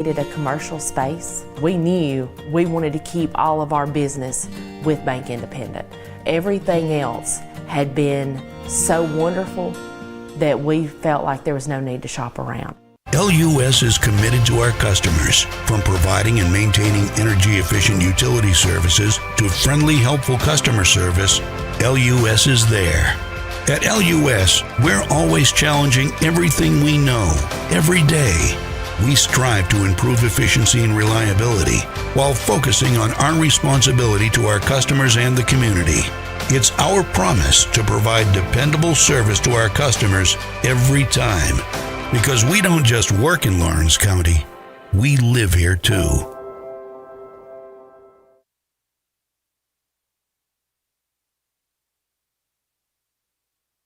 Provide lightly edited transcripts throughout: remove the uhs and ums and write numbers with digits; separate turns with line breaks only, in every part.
Needed a commercial space. We knew we wanted to keep all of our business with Bank Independent. Everything else had been so wonderful that we felt like there was no need to shop around.
LUS is committed to our customers, from providing and maintaining energy-efficient utility services to friendly, helpful customer service. LUS is there. At LUS, we're always challenging everything we know, every day. We strive to improve efficiency and reliability while focusing on our responsibility to our customers and the community. It's our promise to provide dependable service to our customers every time, because we don't just work in Lawrence County, we live here too.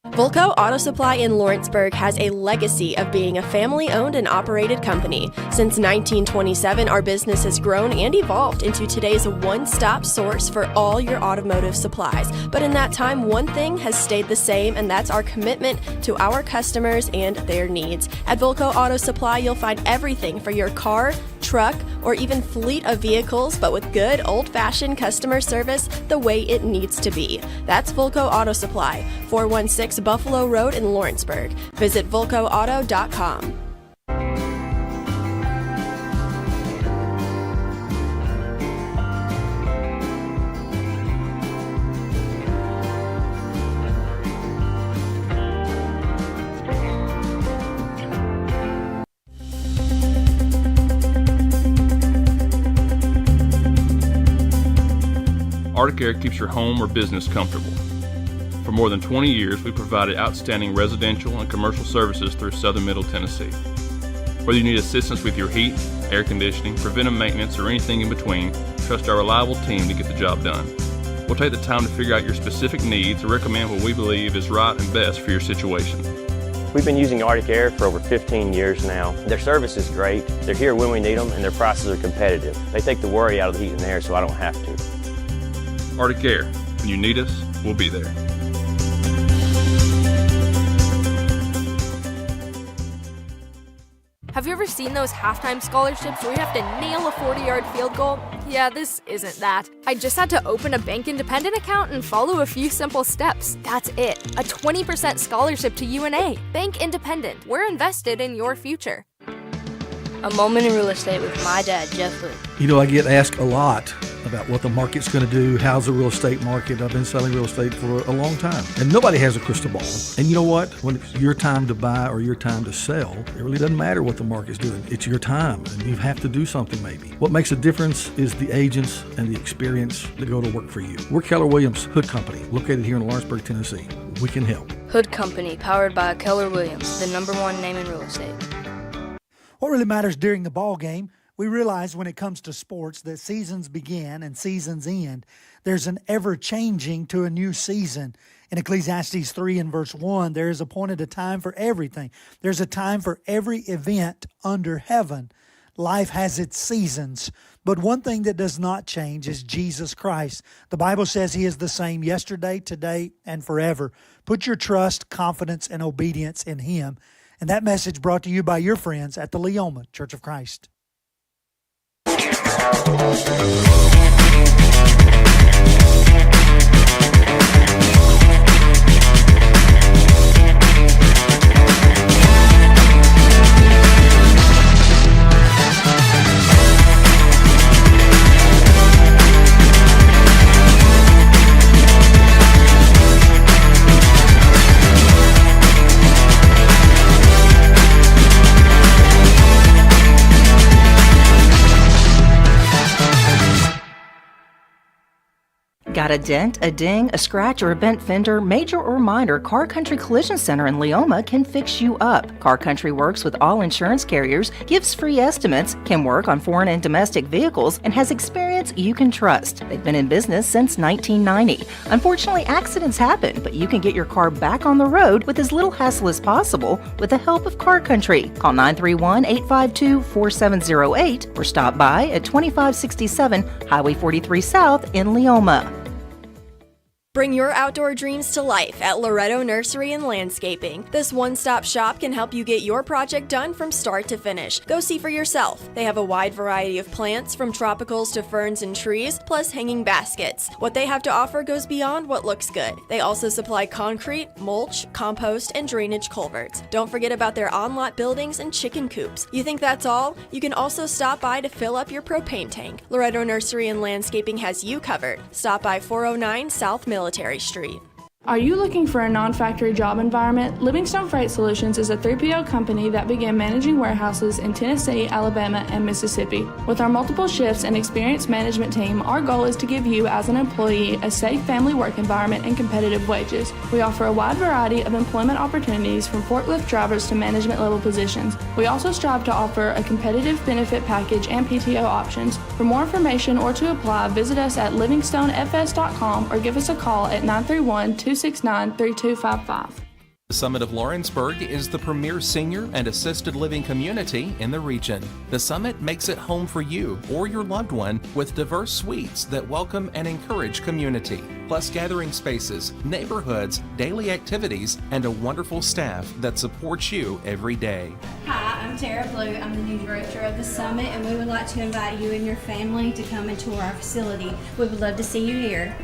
Volco Auto Supply in Lawrenceburg has a legacy of being a family-owned and operated company. Since 1927, our business has grown and evolved into today's one-stop source for all your automotive supplies. But in that time, one thing has stayed the same, and that's our commitment to our customers and their needs. At Volco Auto Supply, you'll find everything for your car, truck, or even fleet of vehicles, but with good old-fashioned customer service the way it needs to be. That's Volco Auto Supply, 416 Buffalo Road in Lawrenceburg. Visit VolcoAuto.com.
Arctic Air keeps your home or business comfortable. For more than 20 years, we provided outstanding residential and commercial services through southern Middle Tennessee. Whether you need assistance with your heat, air conditioning, preventive maintenance, or anything in between, trust our reliable team to get the job done. We'll take the time to figure out your specific needs and recommend what we believe is right and best for your situation.
We've been using Arctic Air for over 15 years now. Their service is great, they're here when we need them, and their prices are competitive. They take the worry out of the heat and air so I don't have to.
Arctic Air, when you need us, we'll be there.
Have you ever seen those halftime scholarships where you have to nail a 40-yard field goal? Yeah, this isn't that. I just had to open a Bank Independent account and follow a few simple steps. That's it. A 20% scholarship to UNA. Bank Independent. We're invested in your future.
A moment in real estate with my dad, Jeff Hood.
You know, I get asked a lot about what the market's going to do. How's the real estate market? I've been selling real estate for a long time, and nobody has a crystal ball. And you know what? When it's your time to buy or your time to sell, it really doesn't matter what the market's doing. It's your time, and you have to do something maybe. What makes a difference is the agents and the experience that go to work for you. We're Keller Williams Hood Company, located here in Lawrenceburg, Tennessee. We can help.
Hood Company, powered by Keller Williams, the #1 name in real estate.
What really matters during the ball game, we realize when it comes to sports that seasons begin and seasons end. There's an ever-changing to a new season. In Ecclesiastes 3 and verse 1, there is appointed a time for everything. There's a time for every event under heaven. Life has its seasons. But one thing that does not change is Jesus Christ. The Bible says He is the same yesterday, today, and forever. Put your trust, confidence, and obedience in Him. And that message brought to you by your friends at the Leoma Church of Christ.
Got a dent, a ding, a scratch, or a bent fender? Major or minor, Car Country Collision Center in Leoma can fix you up. Car Country works with all insurance carriers, gives free estimates, can work on foreign and domestic vehicles, and has experience you can trust. They've been in business since 1990. Unfortunately, accidents happen, but you can get your car back on the road with as little hassle as possible with the help of Car Country. Call 931-852-4708 or stop by at 2567 Highway 43 South in Leoma.
Bring your outdoor dreams to life at Loretto Nursery and Landscaping. This one-stop shop can help you get your project done from start to finish. Go see for yourself. They have a wide variety of plants, from tropicals to ferns and trees, plus hanging baskets. What they have to offer goes beyond what looks good. They also supply concrete, mulch, compost, and drainage culverts. Don't forget about their on-lot buildings and chicken coops. You think that's all? You can also stop by to fill up your propane tank. Loretto Nursery and Landscaping has you covered. Stop by 409 South Military Street.
Are you looking for a non-factory job environment? Livingstone Freight Solutions is a 3PL company that began managing warehouses in Tennessee, Alabama, and Mississippi. With our multiple shifts and experienced management team, our goal is to give you, as an employee, a safe family work environment and competitive wages. We offer a wide variety of employment opportunities, from forklift drivers to management level positions. We also strive to offer a competitive benefit package and PTO options. For more information or to apply, visit us at livingstonefs.com or give us a call at 931-269-3255.
The Summit of Lawrenceburg is the premier senior and assisted living community in the region. The Summit makes it home for you or your loved one with diverse suites that welcome and encourage community, plus gathering spaces, neighborhoods, daily activities, and a wonderful staff that supports you every day.
Hi, I'm Tara Blue. I'm the new director of the Summit, and we would like to invite you and your family to come and tour our facility. We would love to see you here.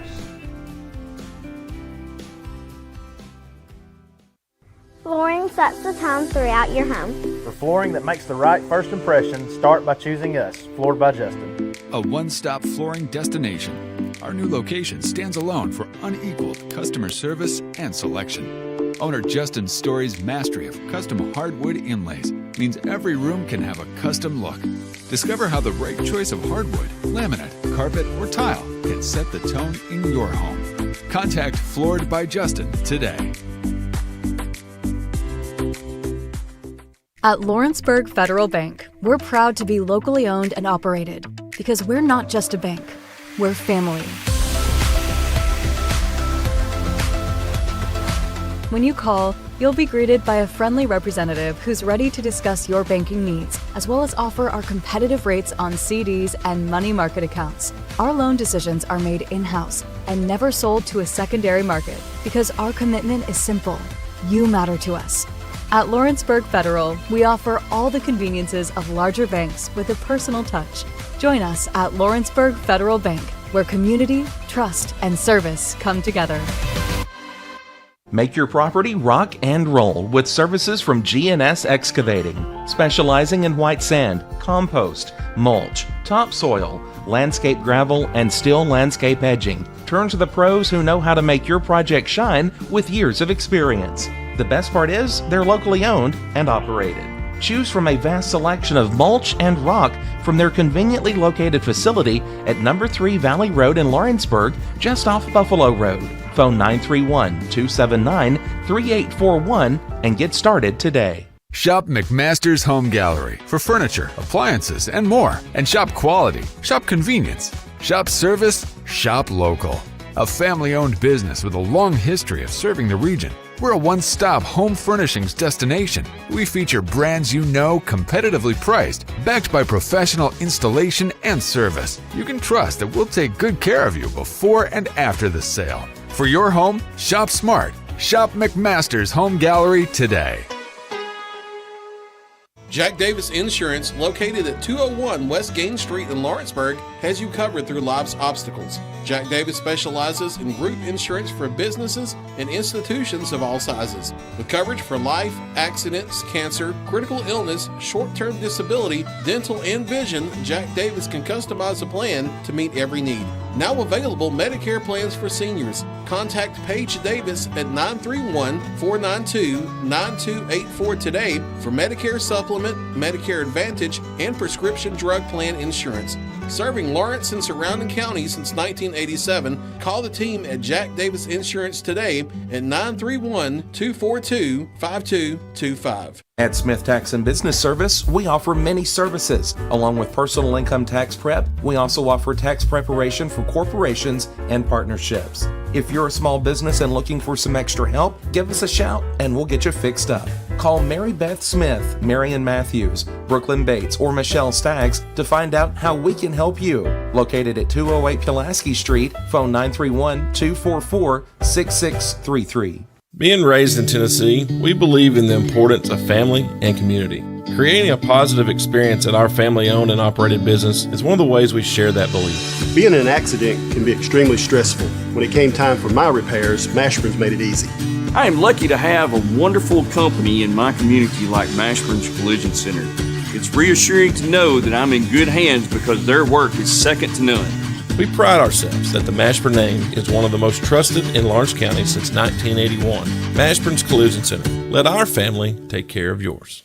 Flooring sets the tone throughout your home.
For flooring that makes the right first impression, start by choosing us, Floored by Justin.
A one-stop flooring destination. Our new location stands alone for unequaled customer service and selection. Owner Justin Story's mastery of custom hardwood inlays means every room can have a custom look. Discover how the right choice of hardwood, laminate, carpet, or tile can set the tone in your home. Contact Floored by Justin today.
At Lawrenceburg Federal Bank, we're proud to be locally owned and operated because we're not just a bank, we're family. When you call, you'll be greeted by a friendly representative who's ready to discuss your banking needs, as well as offer our competitive rates on CDs and money market accounts. Our loan decisions are made in-house and never sold to a secondary market because our commitment is simple. You matter to us. At Lawrenceburg Federal, we offer all the conveniences of larger banks with a personal touch. Join us at Lawrenceburg Federal Bank, where community, trust, and service come together.
Make your property rock and roll with services from G&S Excavating, specializing in white sand, compost, mulch, topsoil, landscape gravel, and steel landscape edging. Turn to the pros who know how to make your project shine with years of experience. The best part is they're locally owned and operated. Choose from a vast selection of mulch and rock from their conveniently located facility at number 3 Valley Road in Lawrenceburg, just off Buffalo Road. Phone 931-279-3841 and get started today.
Shop McMaster's Home Gallery for furniture, appliances, and more. And shop quality, shop convenience, shop service, shop local. A family-owned business with a long history of serving the region. We're a one-stop home furnishings destination. We feature brands you know, competitively priced, backed by professional installation and service. You can trust that we'll take good care of you before and after the sale. For your home, shop smart. Shop McMaster's Home Gallery today.
Jack Davis Insurance, located at 201 West Gain Street in Lawrenceburg, has you covered through life's obstacles. Jack Davis specializes in group insurance for businesses and institutions of all sizes. With coverage for life, accidents, cancer, critical illness, short-term disability, dental, and vision, Jack Davis can customize a plan to meet every need. Now available Medicare plans for seniors. Contact Paige Davis at 931-492-9284 today for Medicare Supplement, Medicare Advantage, and prescription drug plan insurance. Serving Lawrence and surrounding counties since 1987, call the team at Jack Davis Insurance today at 931-242-5225.
At Smith Tax and Business Service, we offer many services. Along with personal income tax prep, we also offer tax preparation for corporations and partnerships. If you're a small business and looking for some extra help, give us a shout and we'll get you fixed up. Call Mary Beth Smith, Marion Matthews, Brooklyn Bates, or Michelle Staggs to find out how we can help you. Located at 208 Pulaski Street, phone 931-244-6633.
Being raised in Tennessee, we believe in the importance of family and community. Creating a positive experience at our family-owned and operated business is one of the ways we share that belief.
Being in an accident can be extremely stressful. When it came time for my repairs, Mashburn's made it easy.
I am lucky to have a wonderful company in my community like Mashburn's Collision Center. It's reassuring to know that I'm in good hands because their work is second to none.
We pride ourselves that the Mashburn name is one of the most trusted in Lawrence County since 1981. Mashburn's Collision Center. Let our family take care of yours.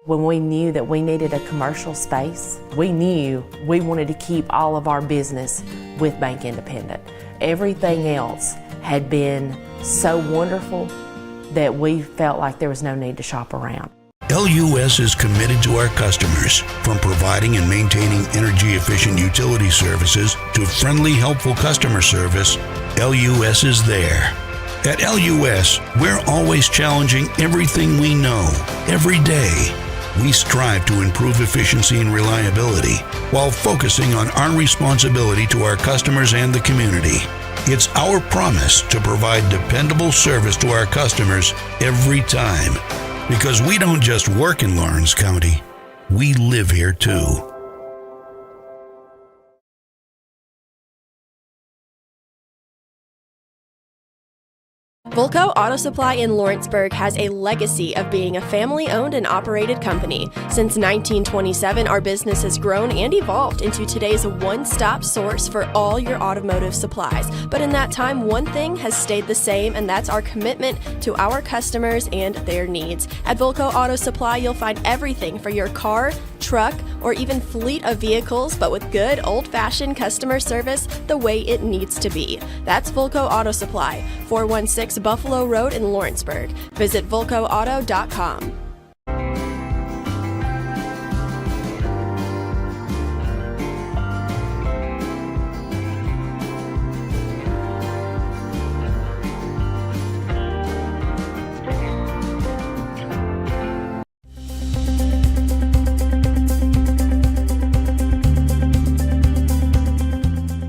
When we knew that we needed a commercial space, we knew we wanted to keep all of our business with Bank Independent. Everything else had been so wonderful that we felt like there was no need to shop around.
LUS is committed to our customers, from providing and maintaining energy-efficient utility services to friendly, helpful customer service. LUS is there. At LUS, we're always challenging everything we know, every day. We strive to improve efficiency and reliability while focusing on our responsibility to our customers and the community. It's our promise to provide dependable service to our customers every time. Because we don't just work in Lawrence County, we live here too.
Volco Auto Supply in Lawrenceburg has a legacy of being a family-owned and operated company. Since 1927, our business has grown and evolved into today's one-stop source for all your automotive supplies. But in that time, one thing has stayed the same, and that's our commitment to our customers and their needs. At Volco Auto Supply, you'll find everything for your car, truck, or even fleet of vehicles, but with good old-fashioned customer service the way it needs to be. That's Volco Auto Supply, 416 Buffalo Road in Lawrenceburg. Visit volcoauto.com.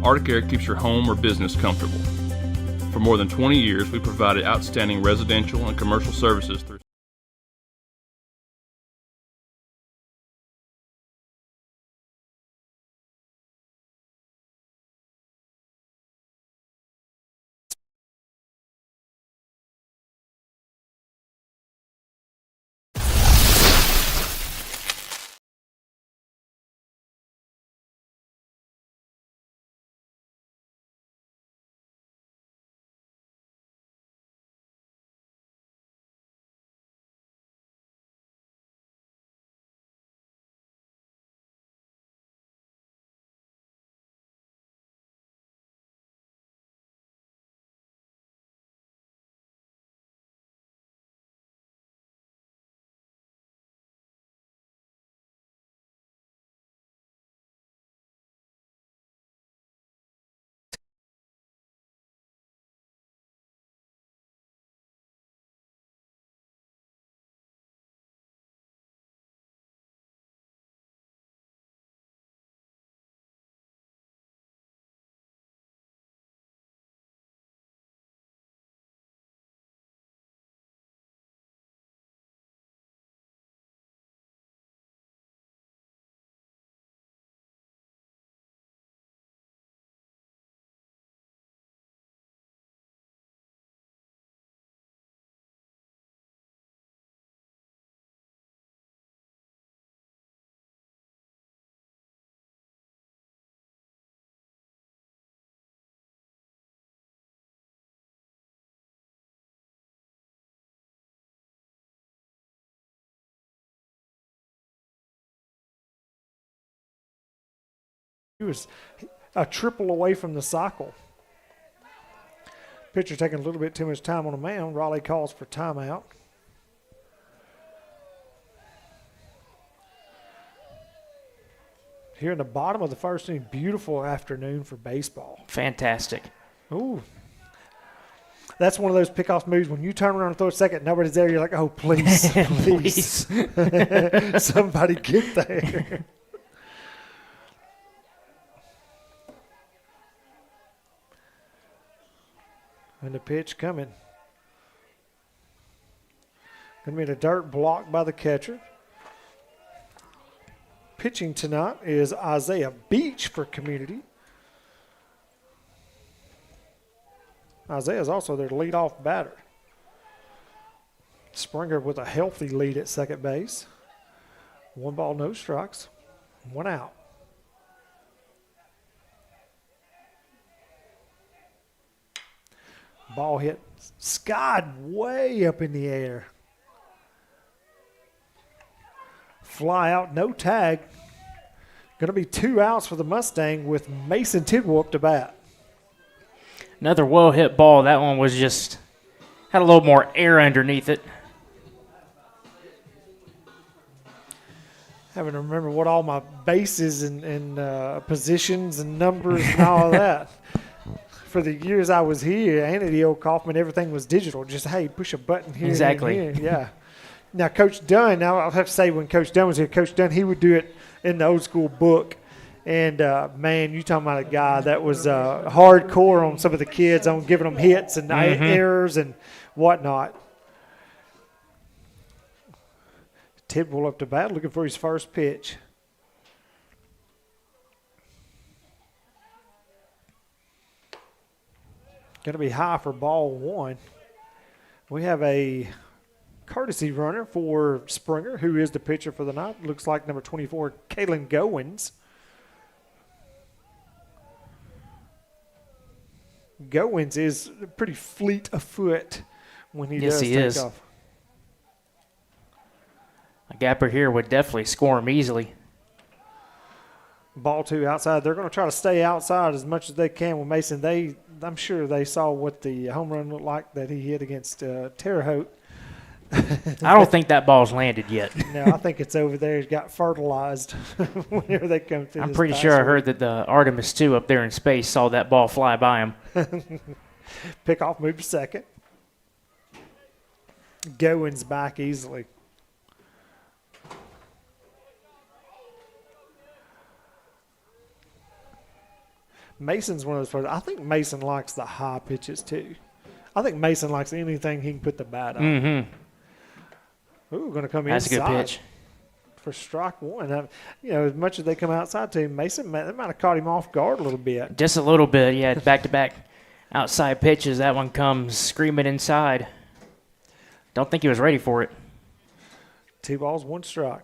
Arctic Air keeps your home or business comfortable. For more than 20 years, we provided outstanding residential and commercial services through
He was a triple away from the cycle. Pitcher taking a little bit too much time on the mound. Raleigh calls for timeout. Here in the bottom of the first inning, beautiful afternoon for baseball.
Fantastic.
Ooh. That's one of those pickoff moves. When you turn around and throw a second, nobody's there. You're like, oh, please, please. Somebody get there. And the pitch coming. Going to be a dirt block by the catcher. Pitching tonight is Isaiah Beach for Community. Isaiah is also their leadoff batter. Springer with a healthy lead at second base. 1 ball, no strikes. 1 out. Ball hit, skied way up in the air. Fly out, no tag. Going to be 2 outs for the Mustang with Mason Tidwell up to bat.
Another well-hit ball. That one was just, had a little more air underneath it.
Having to remember what all my bases and positions and numbers and all of that. For the years I was here, Andy O. Kaufman, everything was digital. Just, hey, push a button here.
Exactly.
And here. Yeah. Now, Coach Dunn, now I'll have to say when Coach Dunn was here, Coach Dunn, he would do it in the old school book. And, man, you talking about a guy that was hardcore on some of the kids on giving them hits and errors and whatnot. Tidwell up to bat, looking for his first pitch. Going to be high for ball one. We have a courtesy runner for Springer, who is the pitcher for the night. Looks like number 24, Kalen Goins. Goins is pretty fleet of foot when he does take off.
A gapper here would definitely score him easily.
Ball two outside. They're going to try to stay outside as much as they can with Mason. I'm sure they saw what the home run looked like that he hit against Terre Haute.
I don't think that ball's landed yet.
No, I think it's over there. It got fertilized whenever they come through.
I'm pretty sure I heard that the Artemis 2 up there in space saw that ball fly by him.
Pickoff move to second. Goins back easily. Mason's one of those players. I think Mason likes the high pitches too. I think Mason likes anything he can put the bat on.
Mm-hmm.
Ooh, going to come
That's
inside.
a good pitch.
For strike one. As much as they come outside to him, Mason, they might have caught him off guard a little bit.
Just a little bit, yeah. Back-to-back outside pitches. That one comes screaming inside. Don't think he was ready for it.
2 balls, 1 strike.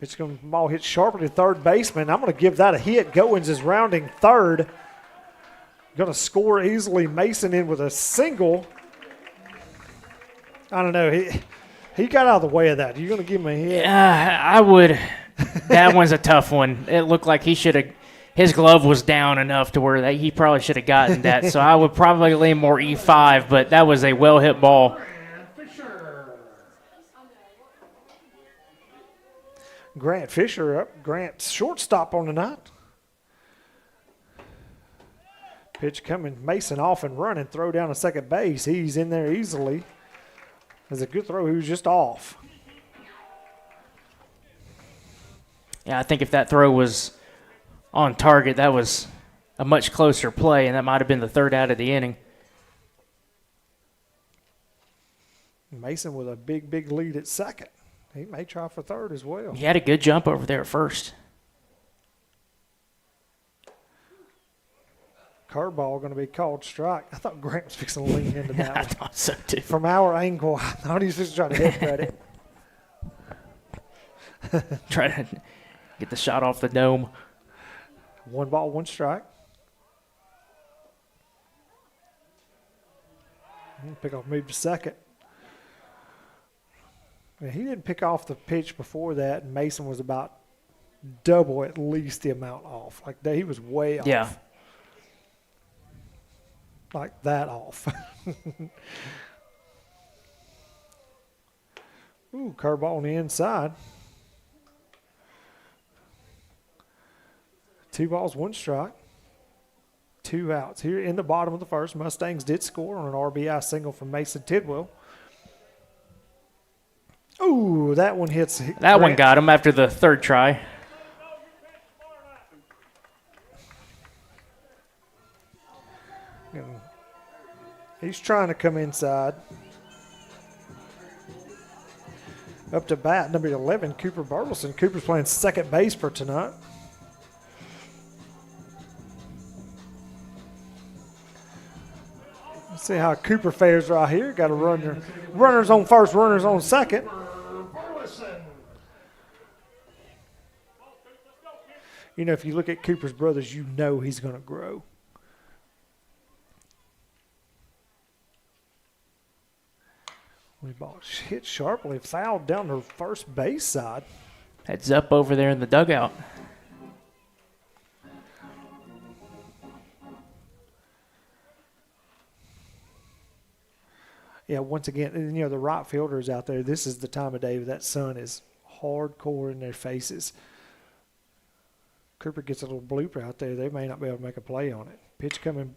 It's going to ball hit sharply to third baseman. I'm going to give that a hit. Goins is rounding third. Going to score easily. Mason in with a single. I don't know. He got out of the way of that. You're going to give him a hit?
Yeah, I would. That one's a tough one. It looked like he should have. His glove was down enough to where he probably should have gotten that. So I would probably lean more E5, but that was a well-hit ball.
Grant Fisher up. Grant's shortstop on the night. Pitch coming. Mason off and running. Throw down to second base. He's in there easily. That's a good throw. He was just off.
Yeah, I think if that throw was on target, that was a much closer play, and that might have been the third out of the inning.
Mason with a big lead at second. He may try for third as well.
He had a good jump over there at first.
Curveball going to be called strike. I thought Grant was fixing to lean into that
I
one.
thought so too.
From our angle, I thought he was just trying to head it.
Try to get the shot off the dome.
1 ball, 1 strike. Pick off move to second. And he didn't pick off the pitch before that, and Mason was about double at least the amount off. Like he was way off.
Yeah.
Like that off. Ooh, curveball on the inside. 2 balls, 1 strike. 2 outs. Here in the bottom of the first, Mustangs did score on an RBI single from Mason Tidwell. Ooh, that one hits.
That one got him after the third try.
He's trying to come inside. Up to bat, number 11, Cooper Burleson. Cooper's playing second base for tonight. Let's see how Cooper fares right here. Got a runner. Runners on first, runners on second. You know, if you look at Cooper's brothers, you know he's going to grow. We ball hit sharply, fouled down the first base side.
Heads up over there in the dugout.
Yeah, once again, the right fielders out there, this is the time of day that sun is hardcore in their faces. Cooper gets a little blooper out there. They may not be able to make a play on it. Pitch coming,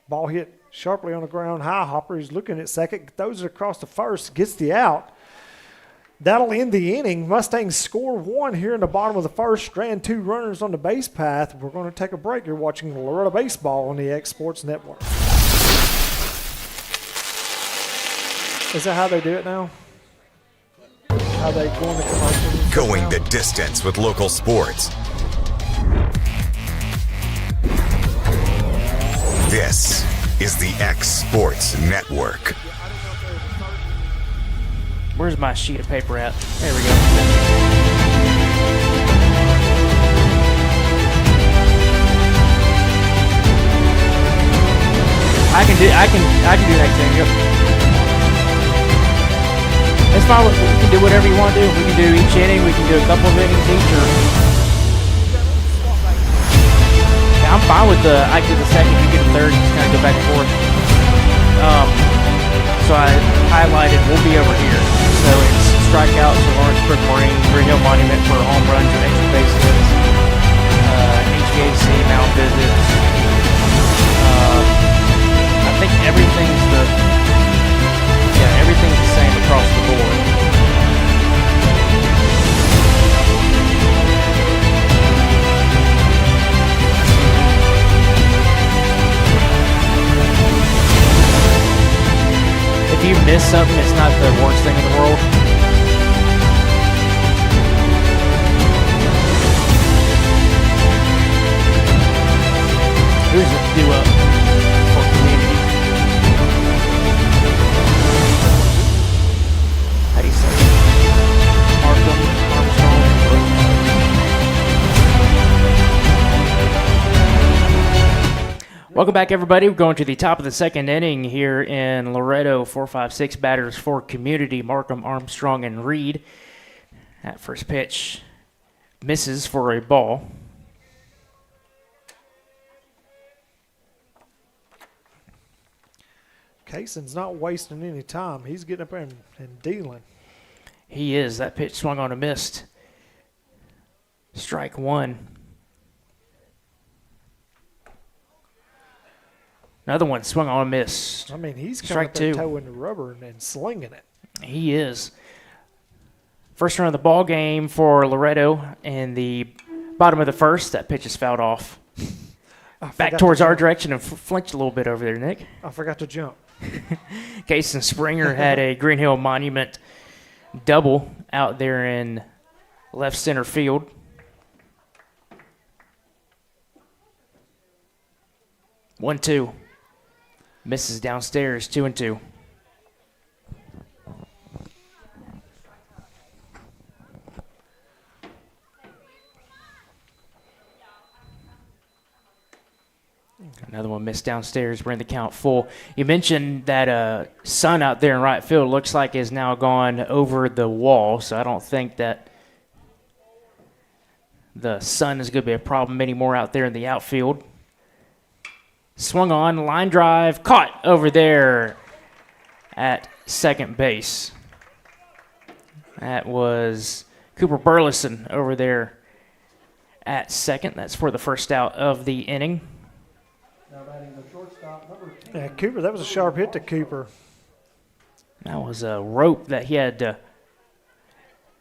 ball hit sharply on the ground. High hopper, he's looking at second, throws it across the first, gets the out. That'll end the inning. Mustangs score 1 here in the bottom of the first. Strand 2 runners on the base path. We're going to take a break. You're watching Loretto Baseball on the X Sports Network. Is that how they do it now? How they go into commercials?
Going the distance with local sports. This is the X Sports Network.
Where's my sheet of paper at? There we go. I can do that thing. Yep. It's fine. We can do whatever you want to do. We can do each inning. We can do a couple of innings each. Or yeah, I'm fine with I get the second, you get the third. Just kind of go back and forth. So I highlighted. We'll be over here. So it's strikeouts for Lawrenceburg Marine, Green Hill Monument for home runs and extra base hits, HVAC mound visits. I think everything's the same across the board. If you miss something, it's not the worst thing in the world. Here's a do-up for community. How do you say it? Armstrong. Welcome back, everybody. We're going to the top of the second inning here in Loretto. 4-5-6 batters for community. Markham, Armstrong, and Reed. That first pitch misses for a ball.
Cason's not wasting any time. He's getting up there and dealing.
He is. That pitch swung on a missed. Strike one. Another one swung on a miss.
I mean, he's coming
Strike
up there
two.
toeing the rubber and slinging it.
He is. First run of the ball game for Loretto in the bottom of the first. That pitch is fouled off. Back towards our direction and flinched a little bit over there, Nick.
I forgot to jump.
Cason Springer had a Green Hill Monument double out there in left center field. One-two. Misses downstairs, 2-2. Another one missed downstairs, bring the count full. You mentioned that sun out there in right field looks like is now gone over the wall, so I don't think that the sun is going to be a problem anymore out there in the outfield. Swung on, line drive, caught over there at second base. That was Cooper Burleson over there at second. That's for the first out of the inning.
Yeah, Cooper, that was a sharp hit to Cooper.
That was a rope that he had to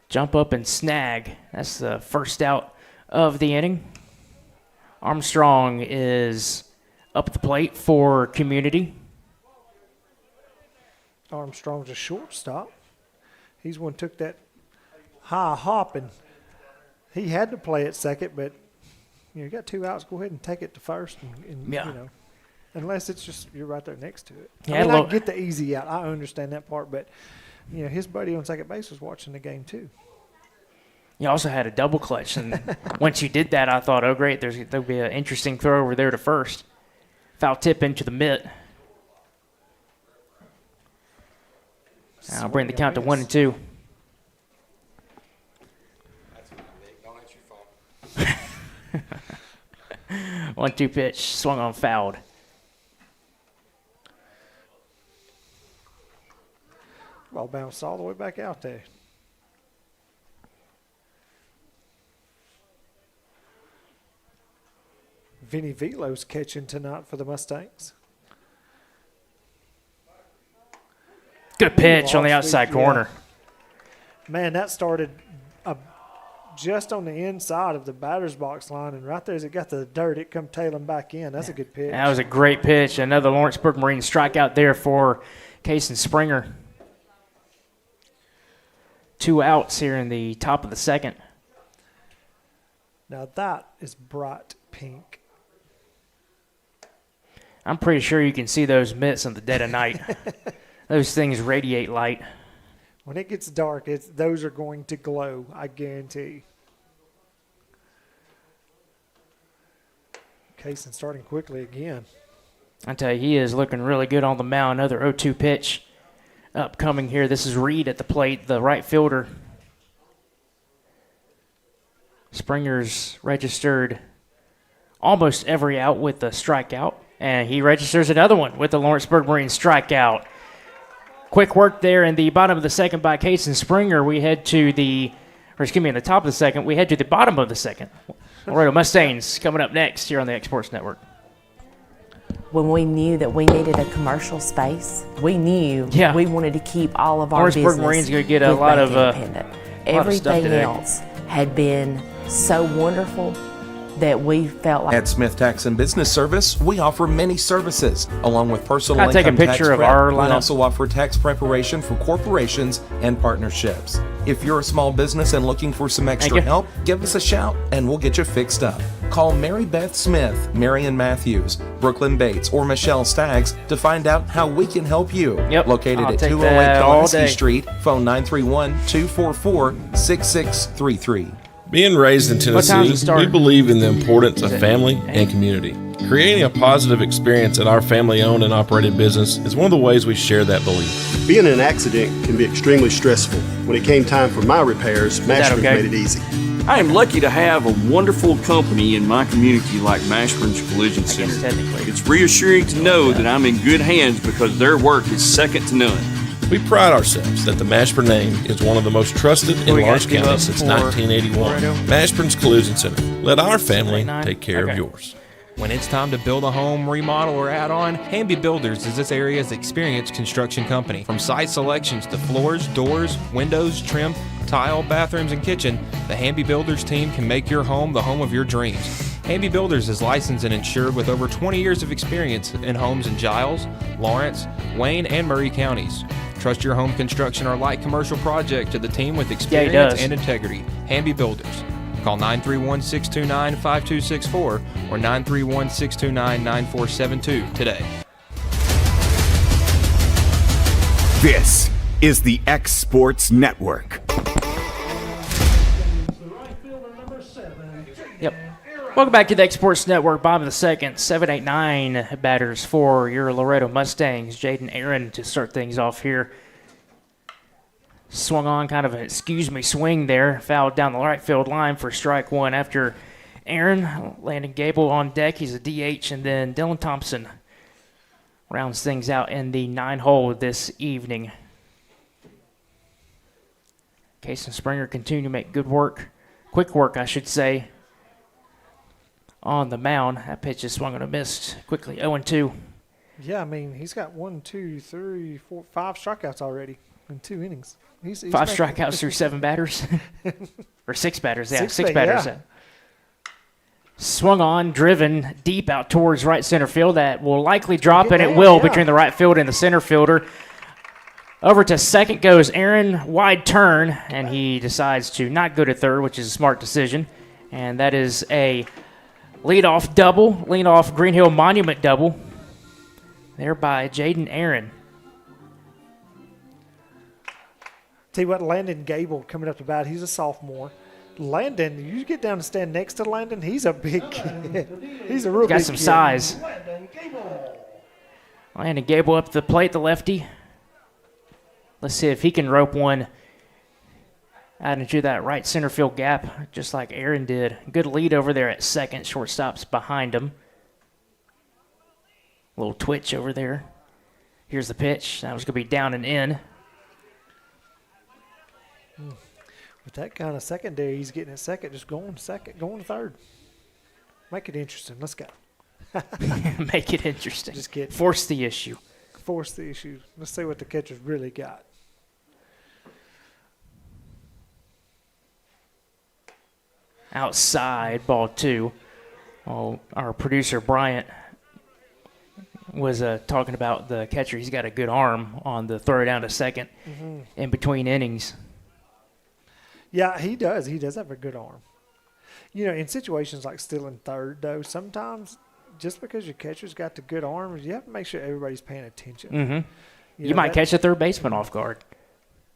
jump up and snag. That's the first out of the inning. Armstrong is up at the plate for community.
Armstrong's a shortstop. He's one took that high hop, and he had to play at second, but you got two outs. Go ahead and take it to first, and
yeah.
You know, unless it's just you're right there next to it.
Yeah,
I get the easy out. I understand that part, but you know his buddy on second base was watching the game too.
You also had a double clutch, and once you did that, I thought, oh great, there'll be an interesting throw over there to first. Foul tip into the mitt. I'll bring the count to 1-2.
Don't
1-2 pitch, swung on, fouled.
Ball bounced all the way back out there. Vinny Velo's catching tonight for the Mustangs.
Good pitch on the outside corner.
Man, that started just on the inside of the batter's box line, and right there as it got to the dirt, it come tailing back in. That's a good pitch.
That was a great pitch. Another Lawrenceburg Marine strikeout there for Cason Springer. 2 outs here in the top of the second.
Now that is bright pink.
I'm pretty sure you can see those mitts in the dead of night. Those things radiate light.
When it gets dark, those are going to glow, I guarantee. Kaysen starting quickly again.
I tell you, he is looking really good on the mound. Another 0-2 pitch upcoming here. This is Reed at the plate, the right fielder. Springer's registered almost every out with the strikeout, and he registers another one with the Lawrenceburg Marines strikeout. Quick work there in the bottom of the second by Kaysen Springer. We head to in the top of the second, we head to the bottom of the second. Loretto Mustangs coming up next here on the Exports Network.
When we knew that we needed a commercial space, we knew we wanted to keep all of our
Lawrenceburg
business
Marines going to get a
with
lot
Bank
of
Independent. Everything
today.
else had been so wonderful that we felt like.
At Smith Tax and Business Service, we offer many services, along with personal
I'll take a
income tax
picture of
prep.
our
We
lineup.
also offer tax preparation for corporations and partnerships. If you're a small business and looking for some extra help, give us a shout and we'll get you fixed up. Call Mary Beth Smith, Marion Matthews, Brooklyn Bates, or Michelle Staggs to find out how we can help you. Located
I'll
at
take
208
that all
Pulaski
day.
Street, phone 931-244-6633.
Being raised in
What time does it
Tennessee,
start?
we believe in the importance of family and community. Creating a positive experience at our family-owned and operated business is one of the ways we share that belief.
Being in an accident can be extremely stressful. When it came time for my repairs, Mashburn made it easy.
I am lucky to have a wonderful company in my community like Mashburn's Collision Center. It's reassuring to know that I'm in good hands because their work is second to none.
We pride ourselves that the Mashburn name is one of the most trusted in
We
Lawrence
gotta give
County
up
since
for
1981.
Loretto.
Mashburn's Collision Center. Let our family take care of
Okay.
yours.
When it's time to build a home, remodel, or add on, Hamby Builders is this area's experienced construction company. From site selections to floors, doors, windows, trim, tile, bathrooms, and kitchen, the Hamby Builders team can make your home the home of your dreams. Hamby Builders is licensed and insured with over 20 years of experience in homes in Giles, Lawrence, Wayne, and Murray counties. Trust your home construction or light commercial project to the team with experience
does.
and integrity. Hamby Builders. Call 931-629-5264 or 931-629-9472 today.
This is the X Sports Network.
Yep. Welcome back to the Exports Network. Bottom of the second, 7-8-9 batters for your Loretto Mustangs. Jaden Aaron to start things off here. Swung on kind of an swing there. Fouled down the right field line for strike one after Aaron. Landon Gable on deck. He's a DH. And then Dylan Thompson rounds things out in the 9-hole this evening. Kaysen Springer continue to make good work. Quick work, I should say, on the mound. That pitch is swung and a miss quickly. 0-2.
Yeah, I mean, he's got 1, 2, 3, 4, 5 strikeouts already in 2 innings. He's
5 strikeouts through 7 batters. Or 6 batters, yeah. 6
ba-
batters.
yeah.
Swung on, driven deep out towards right center field. That will likely drop,
Get
and it
down,
will
yeah.
between the right field and the center fielder. Over to second goes Aaron. Wide turn, and he decides to not go to third, which is a smart decision. And that is a leadoff double, leadoff Green Hill Monument double. There by Jaden Aaron.
Tell you what, Landon Gable coming up to bat. He's a sophomore. Landon, you get down and stand next to Landon. He's a big kid. He's a real big
Got
kid.
some size. Landon Gable up to the plate, the lefty. Let's see if he can rope one out into that right center field gap, just like Aaron did. Good lead over there at second. Shortstop's behind him. Little twitch over there. Here's the pitch. That was going to be down and in.
With that kind of secondary, he's getting at second, just going to second, going to third. Make it interesting. Let's go.
Make it interesting.
Just kidding.
Force the issue.
Force the issue. Let's see what the catcher's really got.
Outside, ball 2. Oh, our producer, Bryant, was talking about the catcher. He's got a good arm on the throw down to second in between innings.
Yeah, he does. He does have a good arm. You know, in situations like stealing third, though, sometimes just because your catcher's got the good arm, you have to make sure everybody's paying attention.
Mm-hmm. You might catch a third baseman off guard.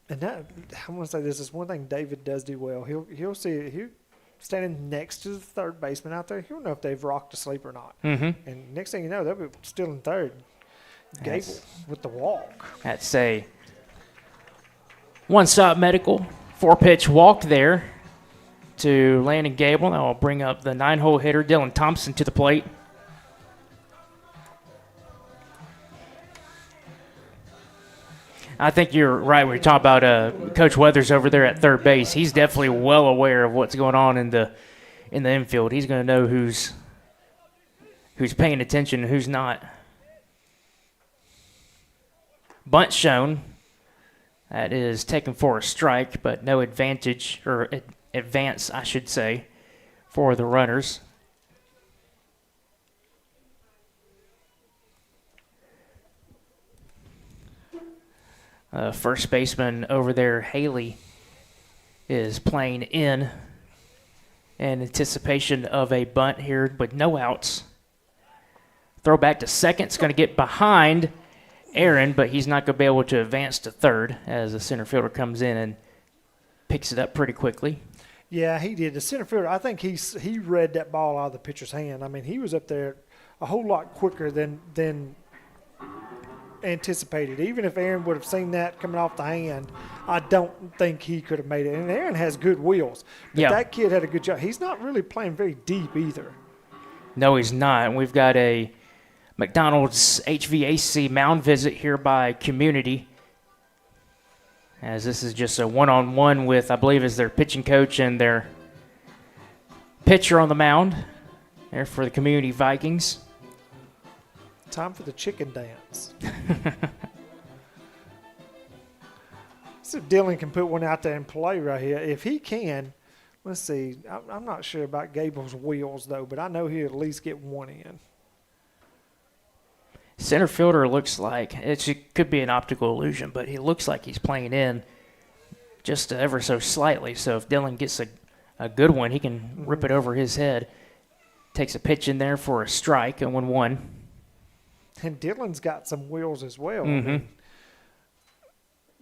And that, I want to say this is one thing David does do well. He'll see he'll standing next to the third baseman out there. He'll know if they've rocked to sleep or not.
Mm-hmm.
And next thing you know, they'll be still in third. Gable with the walk.
That's a one-stop medical 4-pitch walk there to Landon Gable. That will bring up the 9-hole hitter Dylan Thompson to the plate. I think you're right when you talk about Coach Weathers over there at third base. He's definitely well aware of what's going on in the infield. He's going to know who's paying attention and who's not. Bunt shown. That is taken for a strike, but no advantage, or advance, I should say, for the runners. First baseman over there, Haley, is playing in anticipation of a bunt here with no outs. Throw back to second. It's going to get behind Aaron, but he's not going to be able to advance to third as the center fielder comes in and picks it up pretty quickly.
Yeah, he did. The center fielder, I think he read that ball out of the pitcher's hand. I mean, he was up there a whole lot quicker than anticipated. Even if Aaron would have seen that coming off the hand, I don't think he could have made it. And Aaron has good wheels. But that kid had a good job. He's not really playing very deep either.
No, he's not. We've got a McDonald's HVAC mound visit here by Community, as this is just a one-on-one with, I believe, is their pitching coach and their pitcher on the mound there for the Community Vikings.
Time for the chicken dance. So Dylan can put one out there and play right here. If he can, let's see. I'm not sure about Gable's wheels, though, but I know he'll at least get one in.
Center fielder looks like, it could be an optical illusion, but he looks like he's playing in just ever so slightly. So if Dylan gets a good one, he can rip it over his head. Takes a pitch in there for a strike, and 1-1.
And Dylan's got some wheels as well.
Mm-hmm.
I mean,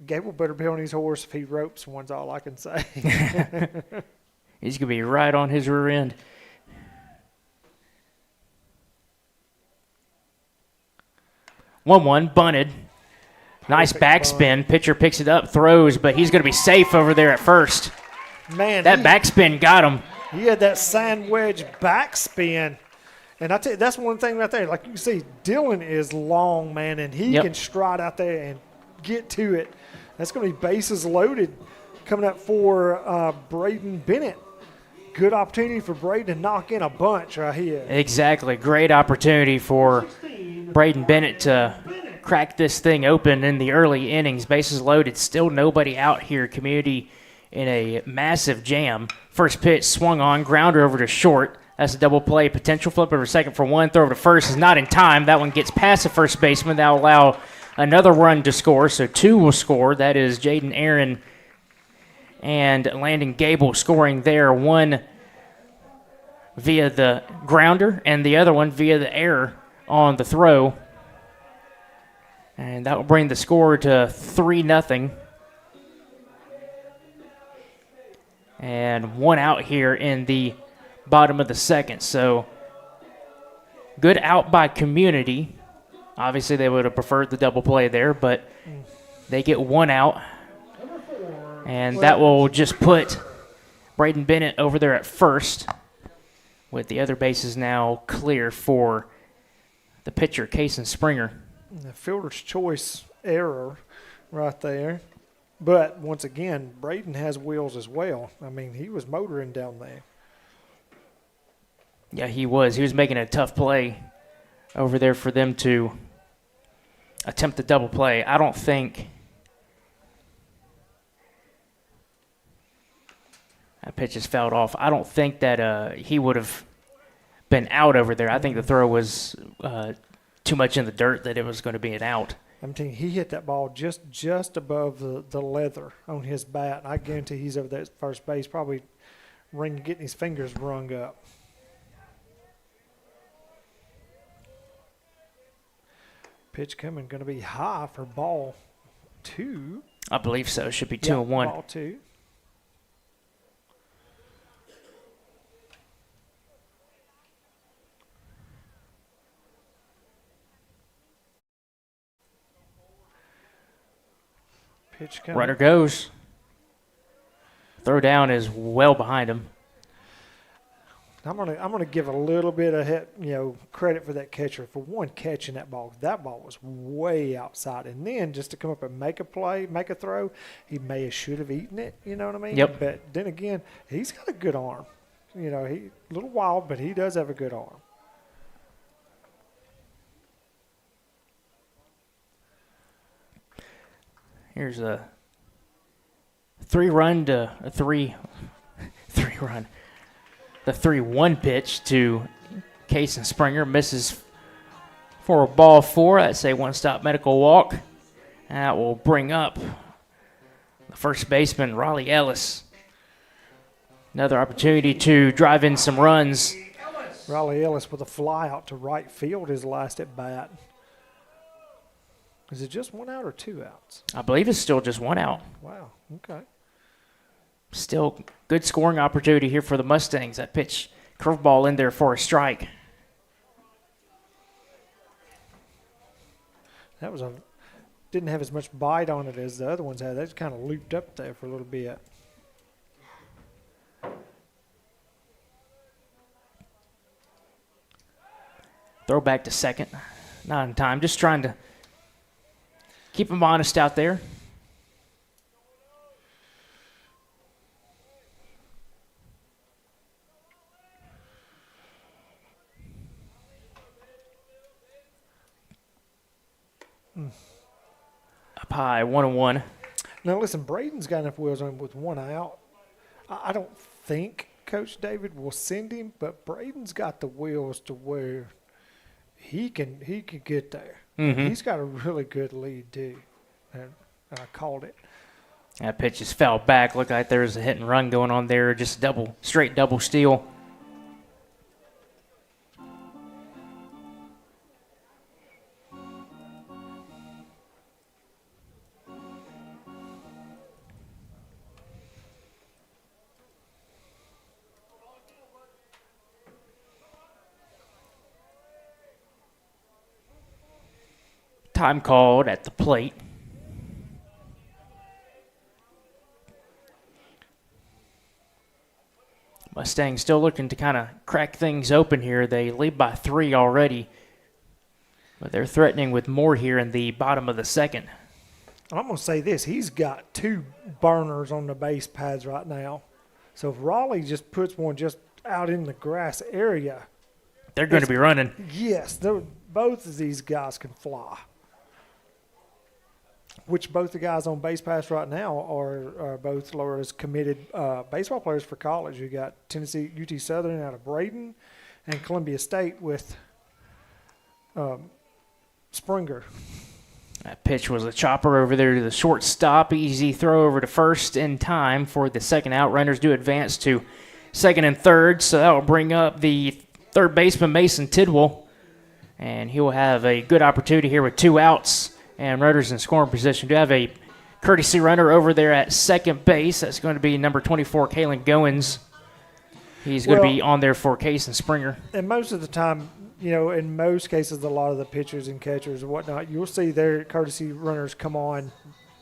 Gable better be on his horse if he ropes one's all I can say.
He's going to be right on his rear end. One bunted. Nice backspin. Pitcher picks it up, throws, but he's going to be safe over there at first.
Man,
that backspin got him.
He had that sand wedge backspin. And I tell you, that's one thing right there. Like you can see, Dylan is long, man, and he can stride out there and get to it. That's going to be bases loaded coming up for Braden Bennett. Good opportunity for Braden to knock in a bunch right here.
Exactly. Great opportunity for Braden Bennett to crack this thing open in the early innings. Bases loaded. Still nobody out here. Community in a massive jam. First pitch swung on. Grounder over to short. That's a double play. Potential flip over second for one. Throw over to first is not in time. That one gets past the first baseman. That will allow another run to score. So two will score. That is Jaden Aaron and Landon Gable scoring there. One via the grounder and the other one via the error on the throw. And that will bring the score to 3-0. And one out here in the bottom of the second. So good out by Community. Obviously they would have preferred the double play there, but they get one out. And that will just put Braden Bennett over there at first, with the other bases now clear for the pitcher, Kason Springer.
The fielder's choice error right there. But once again, Braden has wheels as well. I mean, he was motoring down there.
Yeah, he was. He was making a tough play over there for them to attempt the double play. I don't think that pitch is fouled off. I don't think that he would have been out over there. I think the throw was too much in the dirt that it was going to be an out.
I'm telling you, he hit that ball just above the leather on his bat. I guarantee he's over there at first base, probably getting his fingers wrung up. Pitch coming, going to be high for ball 2.
I believe so. Should be 2-1.
Ball 2. Pitch coming.
Runner goes. Throw down is well behind him.
I'm gonna give a little bit of credit for that catcher for one catching that ball. That ball was way outside, and then just to come up and make a play, make a throw, he should have eaten it. You know what I mean?
Yep.
But then again, he's got a good arm. He a little wild, but he does have a good arm.
Here's a 3-run to a 3-run. The 3-1 pitch to Case and Springer misses for a ball 4. That's a one-stop medical walk. That will bring up the first baseman, Raleigh Ellis. Another opportunity to drive in some runs.
Raleigh Ellis with a fly out to right field his last at bat. Is it just 1 out or 2 outs?
I believe it's still just 1 out.
Wow, okay.
Still good scoring opportunity here for the Mustangs. That pitch, curveball in there for a strike.
That was didn't have as much bite on it as the other ones had. That's kind of looped up there for a little bit.
Throw back to second. Not in time. Just trying to keep him honest out there. Up high, 1-1.
Now, listen, Braden's got enough wheels on him with 1 out. I don't think Coach David will send him, but Braden's got the wheels to where he can get there.
Mm-hmm.
He's got a really good lead, too. And I called it.
That pitch just fell back. Looked like there was a hit and run going on there. Just straight double steal. Time called at the plate. Mustangs still looking to kind of crack things open here. They lead by 3 already, but they're threatening with more here in the bottom of the second.
I'm going to say this. He's got 2 burners on the base paths right now. So if Raleigh just puts one just out in the grass area,
they're going to be running.
Yes, both of these guys can fly. Which both the guys on base pass right now are both Loretto's committed baseball players for college. You got Tennessee, UT Southern out of Braden, and Columbia State with Springer.
That pitch was a chopper over there to the shortstop. Easy throw over to first in time for the second out. Runners do advance to second and third, so that will bring up the third baseman, Mason Tidwell, and he will have a good opportunity here with 2 outs. And runners in scoring position. Do have a courtesy runner over there at second base. That's going to be number 24, Kalen Goins. He's going to be on there for Case and Springer.
And most of the time, in most cases, a lot of the pitchers and catchers and whatnot, you'll see their courtesy runners come on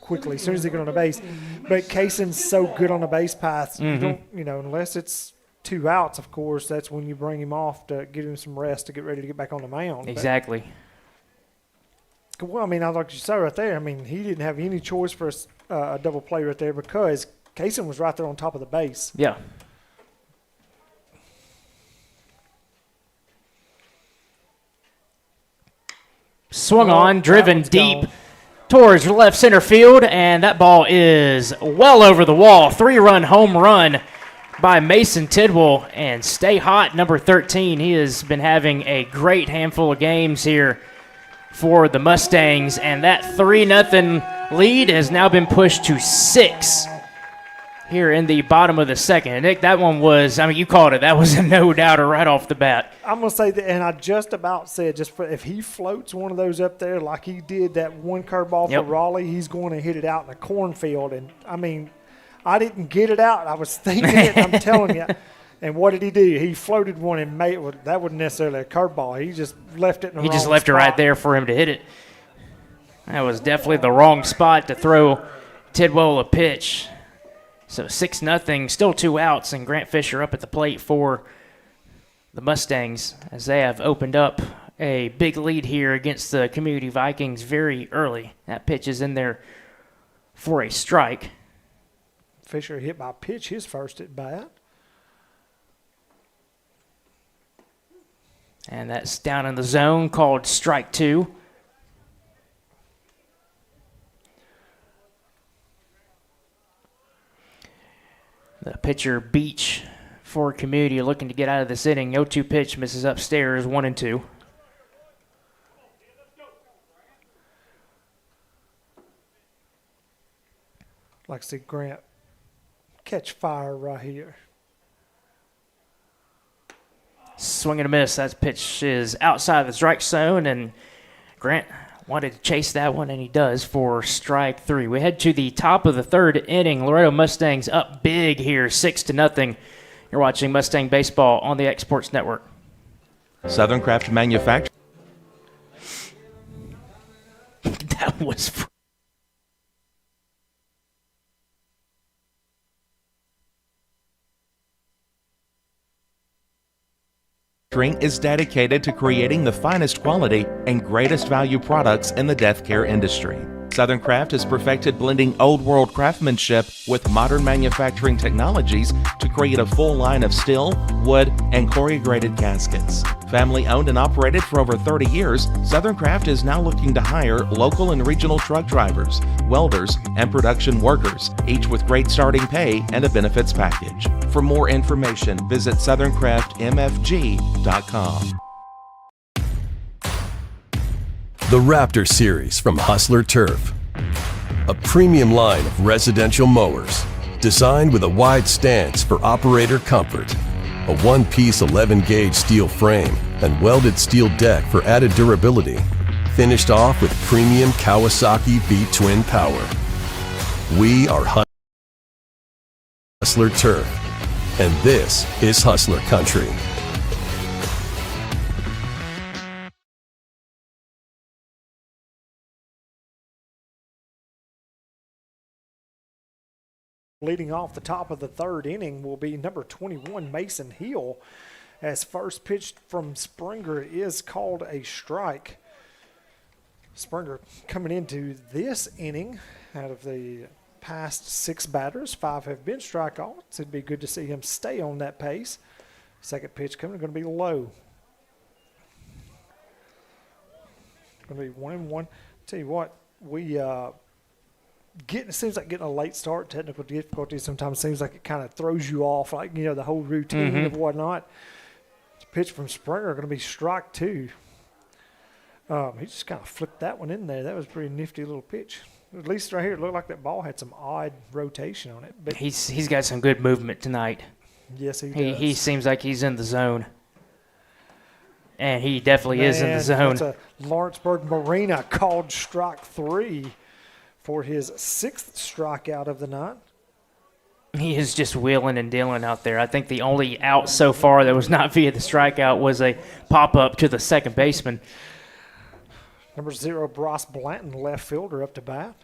quickly as soon as they get on the base. But Cason's so good on the base paths, you don't, unless it's 2 outs, of course, that's when you bring him off to give him some rest to get ready to get back on the mound.
Exactly.
Well, like you said right there, he didn't have any choice for a double play right there because Kaysen was right there on top of the base.
Yeah. Swung on, driven deep towards left center field, and that ball is well over the wall. 3-run home run by Mason Tidwell, and stay hot, number 13. He has been having a great handful of games here for the Mustangs, and that 3-0 lead has now been pushed to 6 here in the bottom of the second. And Nick, that one was, I mean, you called it. That was a no-doubter right off the bat.
I'm going to say that, and I just about said, if he floats one of those up there like he did that one curveball for Raleigh, he's going to hit it out in a cornfield. And, I mean, I didn't get it out. I was thinking it, I'm telling you. And what did he do? He floated one and made – that wasn't necessarily a curveball. He just left it in the wrong spot.
He just left it right there for him to hit it. That was definitely the wrong spot to throw Tidwell a pitch. So 6-0, still 2 outs, and Grant Fisher up at the plate for the Mustangs as they have opened up a big lead here against the Community Vikings very early. That pitch is in there for a strike.
Fisher hit by pitch his first at bat.
And that's down in the zone, called strike 2. The pitcher, Beach, for Community, looking to get out of this inning. 0-2 pitch, misses upstairs, 1-2.
Like to see Grant catch fire right here.
Swing and a miss. That pitch is outside the strike zone, and Grant wanted to chase that one, and he does for strike 3. We head to the top of the third inning. Loretto Mustangs up big here, 6-0. You're watching Mustang Baseball on the Exports Network.
Southern Craft Manufacturing.
That was...
Is dedicated to creating the finest quality and greatest value products in the death care industry. Southern Craft has perfected blending old world craftsmanship with modern manufacturing technologies to create a full line of steel, wood, and corrugated caskets. Family owned and operated for over 30 years, Southern Craft is now looking to hire local and regional truck drivers, welders, and production workers, each with great starting pay and a benefits package. For more information, visit southerncraftmfg.com.
The Raptor Series from Hustler Turf. A premium line of residential mowers designed with a wide stance for operator comfort, a one-piece 11-gauge steel frame and welded steel deck for added durability, finished off with premium Kawasaki V-twin power. We are Hustler Turf, and this is Hustler Country.
Leading off the top of the third inning will be number 21, Mason Hill. As first pitch from Springer is called a strike. Springer coming into this inning, out of the past 6 batters, 5 have been strikeouts. It'd be good to see him stay on that pace. Second pitch coming, going to be low. Going to be 1-1. Tell you what, it seems like getting a late start, technical difficulties sometimes seems like it kind of throws you off, like, you know, the whole routine of whatnot. Pitch from Springer going to be strike 2. He just kind of flipped that one in there. That was a pretty nifty little pitch. At least right here, it looked like that ball had some odd rotation on it. But
he's got some good movement tonight.
Yes, he does.
He seems like he's in the zone. And he definitely is in the zone.
That's a Lawrenceburg Marina called strike 3 for his 6th strikeout of the night.
He is just wheeling and dealing out there. I think the only out so far that was not via the strikeout was a pop-up to the second baseman.
Number 0, Bryce Blanton, left fielder, up to bat.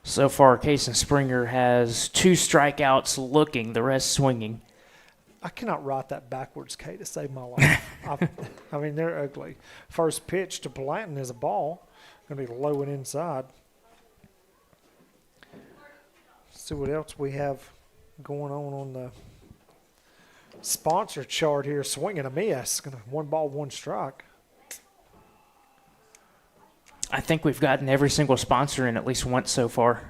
So far, Cason Springer has 2 strikeouts looking, the rest swinging.
I cannot write that backwards, Kay, to save my life. I mean, they're ugly. First pitch to Blanton is a ball. Going to be low and inside. See what else we have going on the sponsor chart here. Swing and a miss. Going to 1 ball, 1 strike.
I think we've gotten every single sponsor in at least once so far.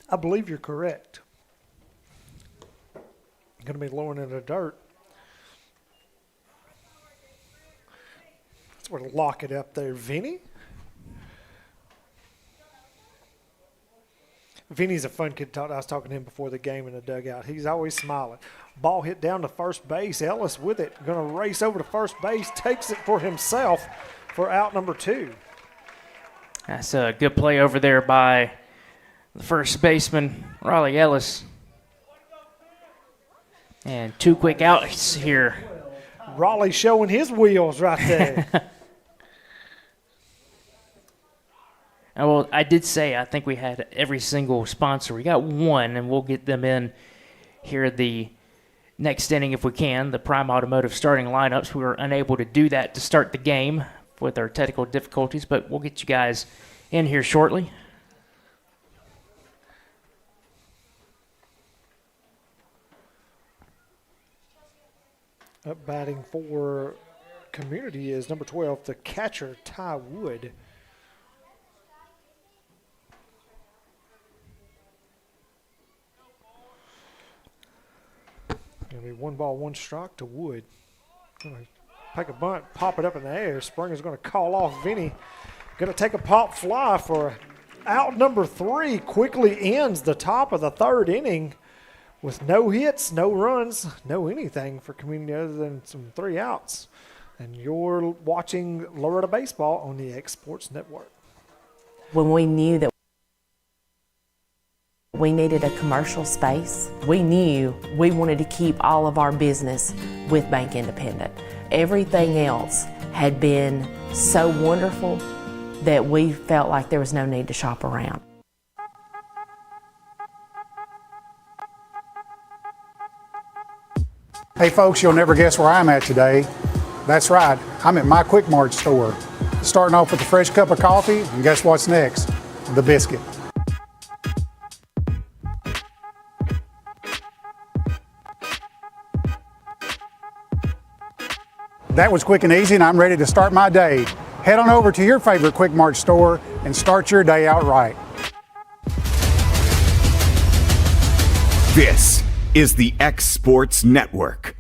I believe you're correct. Going to be low in the dirt. Sort of lock it up there, Vinny. Vinny's a fun kid. I was talking to him before the game in the dugout. He's always smiling. Ball hit down to first base. Ellis with it. Going to race over to first base. Takes it for himself for out number 2.
That's a good play over there by the first baseman, Raleigh Ellis. And 2 quick outs here.
Raleigh showing his wheels right there.
Well, I did say I think we had every single sponsor. We got one, and we'll get them in here the next inning if we can. The Prime Automotive starting lineups. We were unable to do that to start the game with our technical difficulties, but we'll get you guys in here shortly.
Up batting for Community is number 12, the catcher, Ty Wood. Going to be 1 ball, 1 strike to Wood. Going to take a bunt, pop it up in the air. Springer's going to call off Vinny. Going to take a pop fly for out number 3. Quickly ends the top of the 3rd inning with no hits, no runs, no anything for Community other than some 3 outs. And you're watching Loretto Baseball on the X Sports Network.
When we knew that we needed a commercial space, we knew we wanted to keep all of our business with Bank Independent. Everything else had been so wonderful that we felt like there was no need to shop around.
Hey folks, you'll never guess where I'm at today. That's right, I'm at my Quick Mart store. Starting off with a fresh cup of coffee, and guess what's next? The biscuit. That was quick and easy, and I'm ready to start my day. Head on over to your favorite Quick Mart store and start your day out right.
This is the X Sports Network.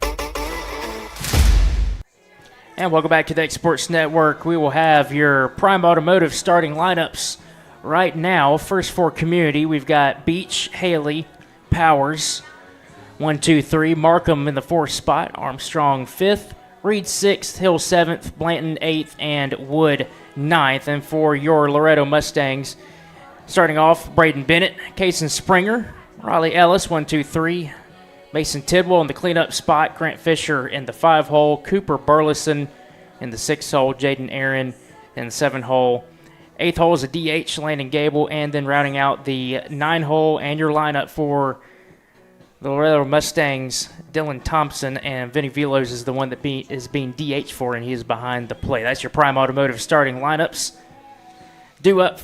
And welcome back to the X Sports Network. We will have your Prime Automotive starting lineups right now. First for Community, we've got Beach, Haley, Powers, 1, 2, 3. Markham in the 4th spot, Armstrong 5th. Reed 6th, Hill 7th, Blanton 8th, and Wood 9th. And for your Loretto Mustangs, starting off, Braden Bennett, Cason Springer, Raleigh Ellis, 1, 2, 3. Mason Tidwell in the cleanup spot, Grant Fisher in the 5-hole, Cooper Burleson in the 6-hole, Jaden Aaron in the 7-hole. 8th hole is a DH, Landon Gable, and then rounding out the 9-hole and your lineup for the Loretto Mustangs, Dylan Thompson, and Vinny Velos is the one that is being DH for, and he is behind the plate. That's your Prime Automotive starting lineups. Due up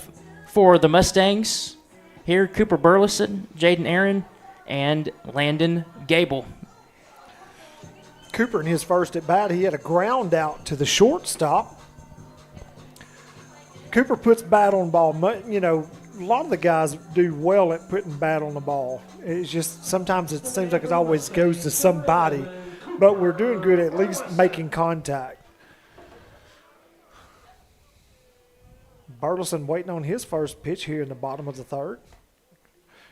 for the Mustangs here, Cooper Burleson, Jaden Aaron, and Landon Gable.
Cooper in his first at bat, he had a ground out to the shortstop. Cooper puts bat on ball. You know, a lot of the guys do well at putting bat on the ball. It's just sometimes it seems like it always goes to somebody, but we're doing good at least making contact. Burleson waiting on his first pitch here in the bottom of the 3rd.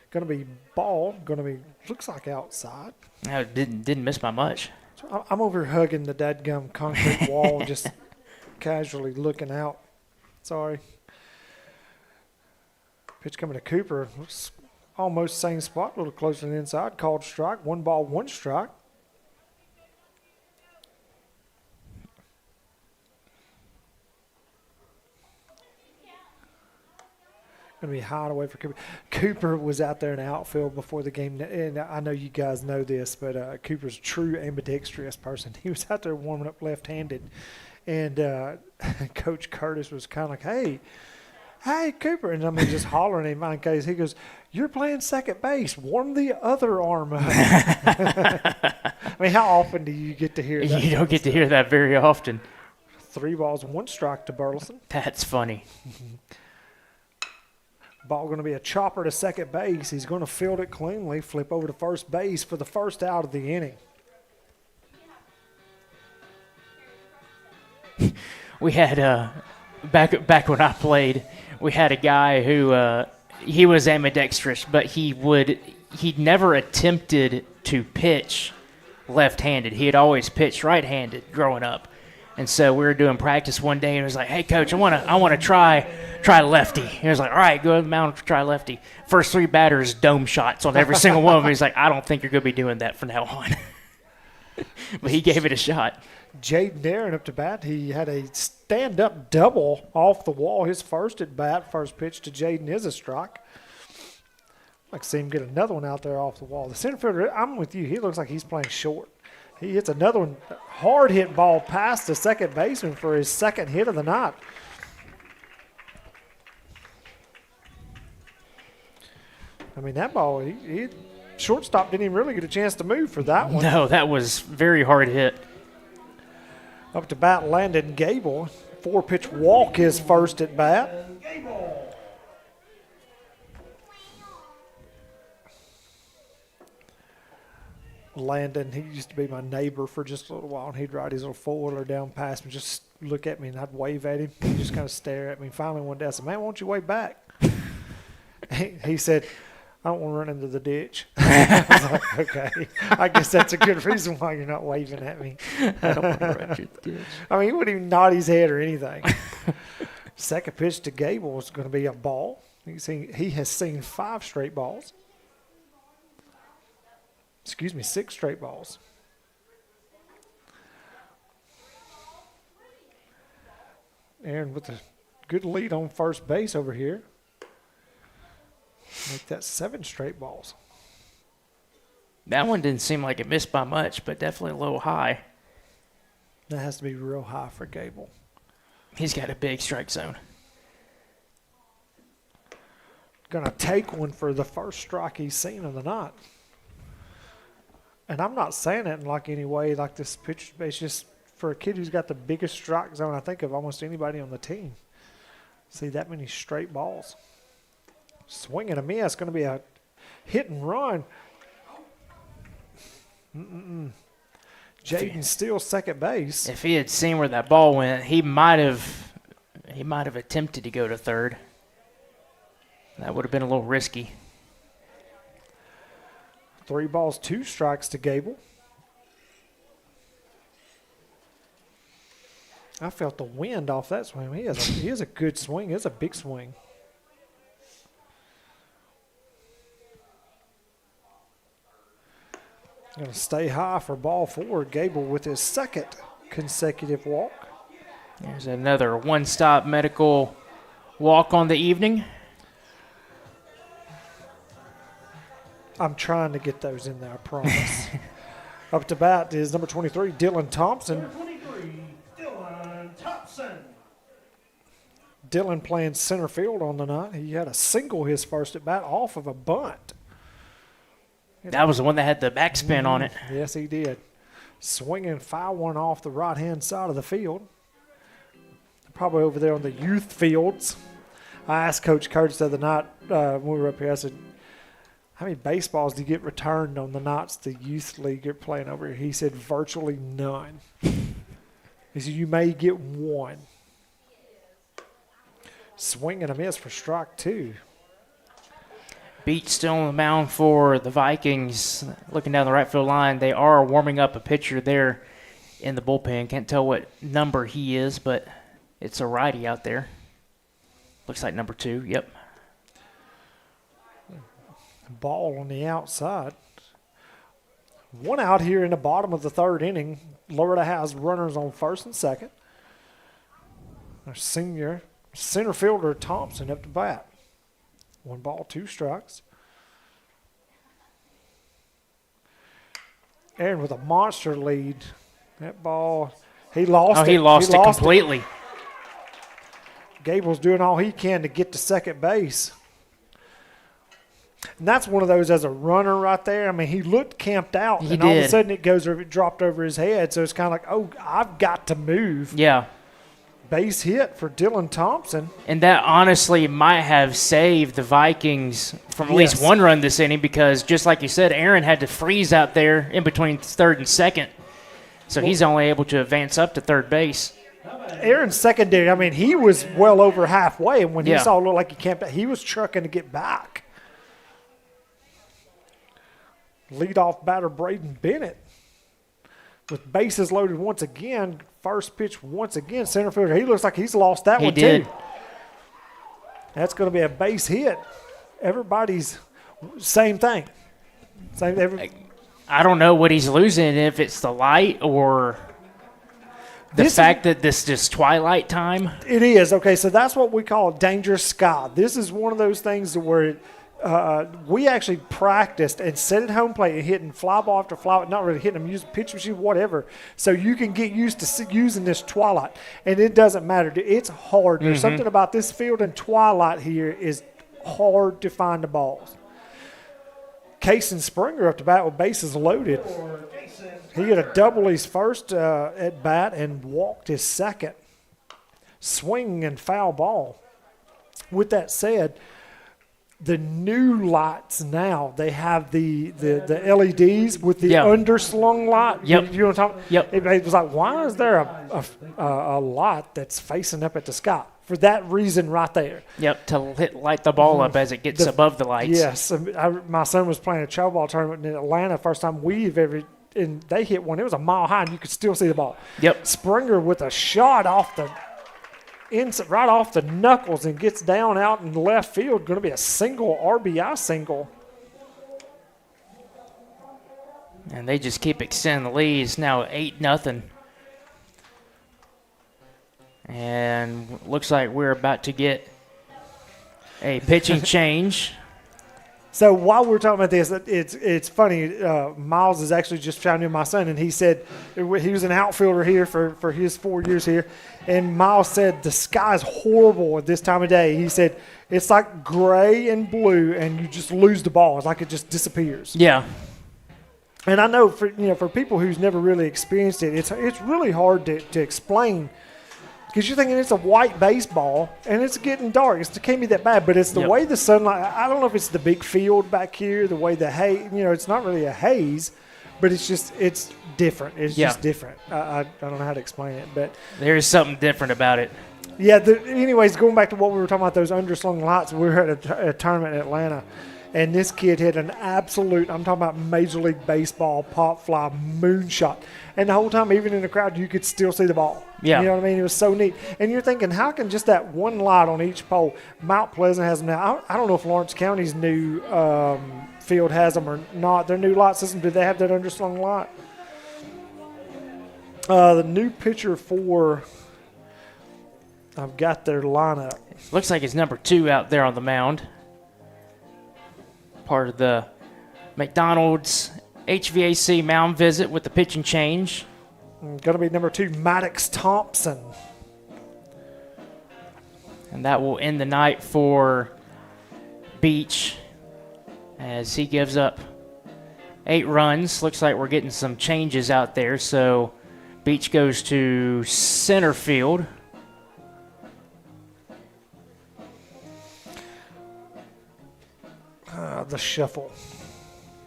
Going to be ball, going to be, looks like outside.
No, didn't miss by much.
So I'm over here hugging the dadgum concrete wall, just casually looking out. Sorry. Pitch coming to Cooper. Looks almost same spot, a little closer to the inside. Called strike. 1 ball, 1 strike. Going to be high away for Cooper. Cooper was out there in the outfield before the game, and I know you guys know this, but Cooper's a true ambidextrous person. He was out there warming up left-handed, and Coach Curtis was kind of like, hey, Cooper. And I mean, just hollering at him in case. He goes, you're playing second base. Warm the other arm up. I mean, how often do you get to hear that?
You don't get to hear that very often.
3 balls, 1 strike to Burleson.
That's funny.
Ball going to be a chopper to second base. He's going to field it cleanly, flip over to first base for the first out of the inning.
we had back when I played, we had a guy who he was ambidextrous, but he never attempted to pitch left-handed. He had always pitched right-handed growing up. And so we were doing practice one day, and he was like, "Hey, coach, I want to try lefty." He was like, "All right, go to the mound, try lefty." First 3 batters, dome shots on every single one of them. He's like, "I don't think you're going to be doing that from now on." But he gave it a shot.
Jaden Aaron up to bat. He had a stand-up double off the wall. His first at bat, first pitch to Jaden is a strike. I'd like to see him get another one out there off the wall. The center fielder, I'm with you. He looks like he's playing short. He hits another one, hard hit ball past the second baseman for his second hit of the night. I mean, that ball, shortstop didn't even really get a chance to move for that one.
No, that was very hard hit.
Up to bat, Landon Gable. 4-pitch walk his first at bat. Landon, he used to be my neighbor for just a little while, and he'd ride his little four-wheeler down past me, just look at me, and I'd wave at him. He'd just kind of stare at me. Finally, one day I said, "Man, why don't you wave back?" He said, "I don't want to run into the ditch." I was like, okay. I guess that's a good reason why you're not waving at me.
I don't want to run into the ditch.
I mean, he wouldn't even nod his head or anything. Second pitch to Gable is going to be a ball. He has seen 5 straight balls. 6 straight balls. Aaron with a good lead on first base over here. Make that 7 straight balls.
That one didn't seem like it missed by much, but definitely a little high.
That has to be real high for Gable.
He's got a big strike zone.
Going to take one for the first strike he's seen of the night. And I'm not saying it in like any way like this pitcher. It's just for a kid who's got the biggest strike zone, I think, of almost anybody on the team. See that many straight balls. Swing and a miss. Going to be a hit and run. Jaden Steele, second base.
If he had seen where that ball went, he might have attempted to go to third. That would have been a little risky.
3 balls, 2 strikes to Gable. I felt the wind off that swing. He has a good swing. It's a big swing. Going to stay high for ball 4. Gable with his second consecutive walk.
There's another one-stop medical walk on the evening.
I'm trying to get those in there, I promise. Up to bat is number 23, Dylan Thompson.
Number 23, Dylan Thompson.
Dylan playing center field on the night. He had a single his first at bat off of a bunt.
That was the one that had the backspin on it.
Yes, he did. Swinging, foul one off the right-hand side of the field. Probably over there on the youth fields. I asked Coach Curtis the other night when we were up here, I said, "How many baseballs do you get returned on the nights the youth league are playing over here?" He said, "Virtually none." He said, "You may get 1. Swing and a miss for strike 2.
Beach still on the mound for the Vikings. Looking down the right field line, they are warming up a pitcher there in the bullpen. Can't tell what number he is, but it's a righty out there. Looks like number 2, yep.
Ball on the outside. 1 out here in the bottom of the 3rd inning. Loretto has runners on first and second. Our senior center fielder Thompson up to bat. 1 ball, 2 strikes. Aaron with a monster lead. That ball, he lost it.
He lost it completely.
Gable's doing all he can to get to second base. And that's one of those as a runner right there. I mean, he looked camped out, and all of a sudden it dropped over his head. So it's kind of like, oh, I've got to move.
Yeah.
Base hit for Dylan Thompson.
And that honestly might have saved the Vikings from at least 1 run this inning because, just like you said, Aaron had to freeze out there in between third and second. So he's only able to advance up to third base.
Aaron's secondary, I mean, he was well over halfway, and when he saw it look like he camped out, he was trucking to get back. Leadoff batter Braden Bennett with bases loaded once again. First pitch once again, center fielder. He looks like he's lost that one too. That's going to be a base hit. Everybody's same thing.
I don't know what he's losing, if it's the light or the fact that this is twilight time.
It is. Okay, so that's what we call dangerous sky. This is one of those things where we actually practiced and set at home plate and hitting fly ball after fly ball, not really hitting them, using pitch machine, whatever, so you can get used to using this twilight. And it doesn't matter. It's hard. There's something about this field and twilight here is hard to find the balls. Casey Springer up to bat with bases loaded. He hit a double his first at bat and walked his second. Swing and foul ball. With that said, the new lights now, they have the LEDs with the underslung light.
Yep.
You know what I'm talking about? Yep. It was like, why is there a light that's facing up at the sky? For that reason right there.
Yep, to light the ball up as it gets above the lights.
Yes. My son was playing a travel ball tournament in Atlanta, first time we've ever – and they hit one. It was a mile high, and you could still see the ball.
Yep.
Springer with a shot off the right off the knuckles and gets down out in left field. Going to be a single, RBI single.
And they just keep extending the leads. Now 8-0. And looks like we're about to get a pitching change.
So while we're talking about this, it's funny. Miles is actually just chiming in, my son, and he said he was an outfielder here for his 4 years here. And Miles said the sky's horrible at this time of day. He said it's like gray and blue, and you just lose the ball. It's like it just disappears.
Yeah.
And I know for people who's never really experienced it, it's really hard to explain. Because you're thinking it's a white baseball, and it's getting dark. It can't be that bad, but it's the way the sunlight – I don't know if it's the big field back here, the way the haze – it's not really a haze, but it's different. It's just different. I don't know how to explain it. But
there is something different about it.
Yeah. Anyways, going back to what we were talking about, those underslung lights, we were at a tournament in Atlanta, and this kid hit an absolute – I'm talking about Major League Baseball pop fly moonshot. And the whole time, even in the crowd, you could still see the ball.
Yeah.
You know what I mean? It was so neat. And you're thinking, how can just that one light on each pole, Mount Pleasant has them now. I don't know if Lawrence County's new field has them or not. Their new light system, do they have that underslung light? The new pitcher for, I've got their lineup.
Looks like it's number 2 out there on the mound. Part of the McDonald's HVAC mound visit with the pitching change.
Going to be number 2, Maddox Thompson.
And that will end the night for Beach as he gives up 8 runs. Looks like we're getting some changes out there. So Beach goes to center field.
The shuffle.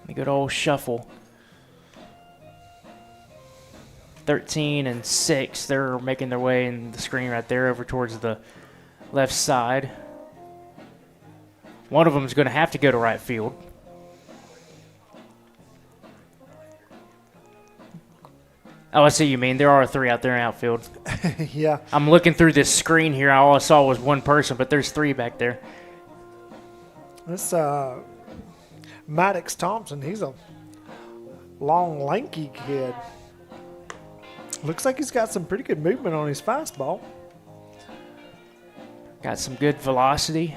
The good old shuffle. 13 and 6. They're making their way in the screen right there over towards the left side. One of them is going to have to go to right field. Oh, I see you mean. There are 3 out there in outfield.
Yeah.
I'm looking through this screen here. All I saw was one person, but there's 3 back there.
This Maddox Thompson, he's a long, lanky kid. Looks like he's got some pretty good movement on his fastball.
Got some good velocity.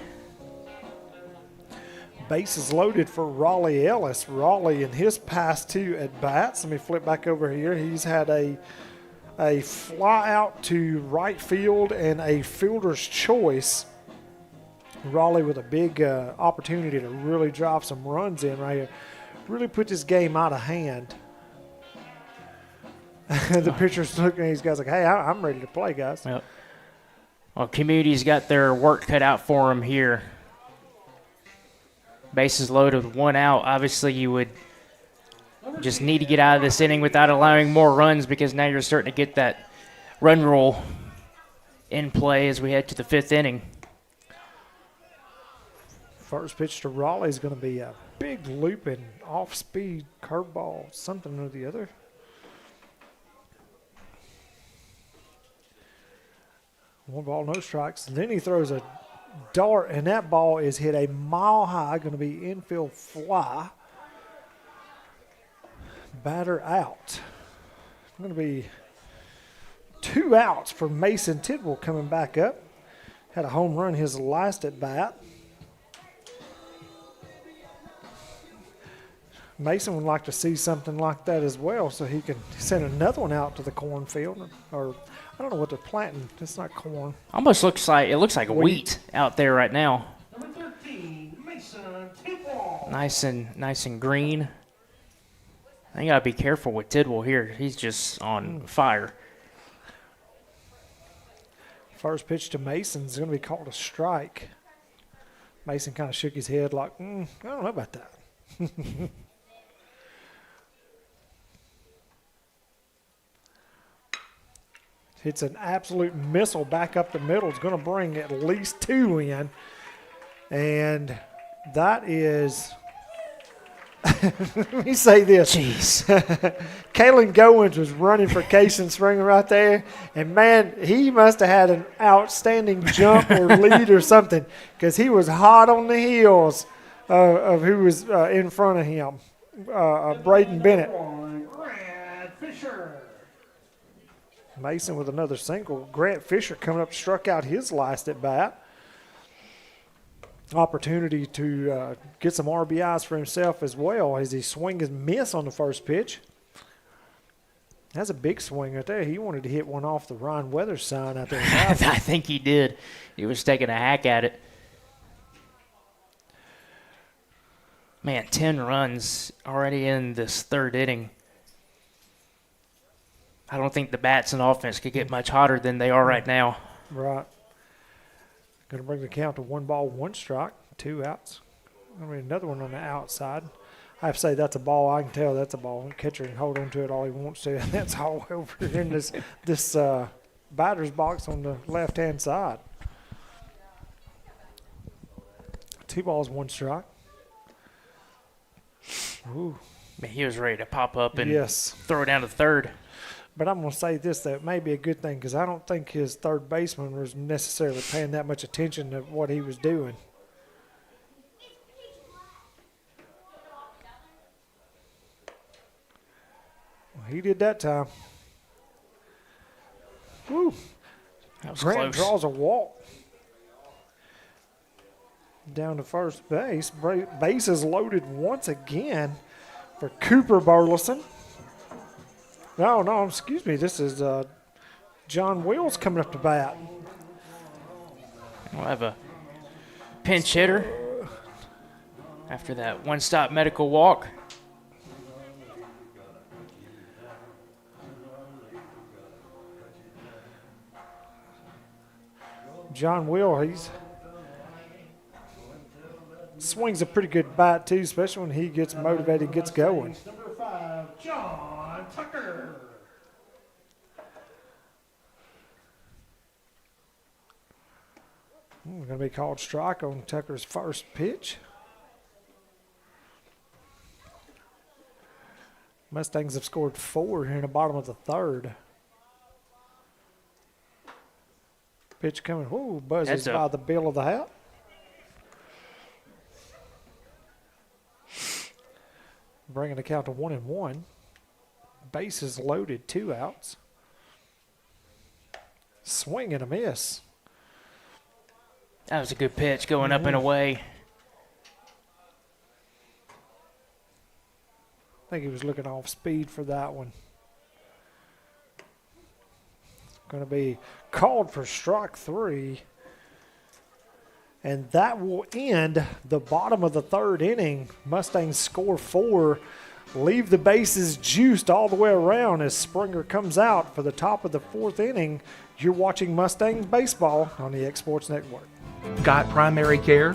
Bases loaded for Raleigh Ellis. Raleigh in his past 2 at bats. Let me flip back over here. He's had a fly out to right field and a fielder's choice. Raleigh with a big opportunity to really drive some runs in right here. Really put this game out of hand. The pitcher's looking at these guys like, hey, I'm ready to play, guys.
Yep. Well, community's got their work cut out for them here. Bases loaded with 1 out. Obviously, you would just need to get out of this inning without allowing more runs because now you're starting to get that run rule in play as we head to the 5th inning.
First pitch to Raleigh is going to be a big looping off-speed curveball, something or the other. One ball, no strikes. And then he throws a dart, and that ball is hit a mile high, going to be infield fly. Batter out. Going to be 2 outs for Mason Tidwell coming back up. Had a home run his last at bat. Mason would like to see something like that as well, so he can send another one out to the cornfield, or I don't know what they're planting. It's not corn.
Almost looks like wheat out there right now.
Number 13, Mason Tidwell.
Nice and green. I think gotta be careful with Tidwell here. He's just on fire.
First pitch to Mason is going to be called a strike. Mason kind of shook his head like, I don't know about that. It's an absolute missile back up the middle. It's going to bring at least 2 in. And that is, let me say this.
Jeez.
Kalen Goins was running for Cason Springer right there. And, man, he must have had an outstanding jump or lead or something, because he was hot on the heels of who was in front of him, Braden Bennett.
Grant Fisher.
Mason with another single. Grant Fisher coming up, struck out his last at bat. Opportunity to get some RBIs for himself as well as he swing and miss on the first pitch. That's a big swing right there. He wanted to hit one off the Ryan Weathers sign out there.
I think he did. He was taking a hack at it. Man, 10 runs already in this 3rd inning. I don't think the bats and offense could get much hotter than they are right now.
Right. Going to bring the count to 1 ball, 1 strike, 2 outs. I mean, another one on the outside. I have to say that's a ball. I can tell that's a ball. The catcher can hold on to it all he wants to. That's all over in this batter's box on the left-hand side. 2 balls, 1 strike. Ooh.
Man, he was ready to pop up and
yes.
Throw it down to 3rd.
But I'm going to say this, that may be a good thing, because I don't think his third baseman was necessarily paying that much attention to what he was doing. Well, he did that time. Woo.
That was
Grant
close.
draws a walk. Down to first base. Base is loaded once again for Cooper Burleson. No, excuse me. This is John Wills coming up to bat.
We'll have a pinch hitter after that one-stop medical walk.
John Will, he's swings a pretty good bat too, especially when he gets motivated, gets going.
Number 5, John Tucker.
Going to be called strike on Tucker's first pitch. Mustangs have scored 4 here in the bottom of the 3rd. Pitch coming, whoa, buzzes by the bill of the hat. Bringing the count to 1-1. Bases loaded, 2 outs. Swing and a miss.
That was a good pitch going up and away.
I think he was looking off speed for that one. Going to be called for strike 3. And that will end the bottom of the 3rd inning. Mustangs score 4, leave the bases juiced all the way around as Springer comes out for the top of the 4th inning. You're watching Mustangs baseball on the X Sports Network.
Got primary care?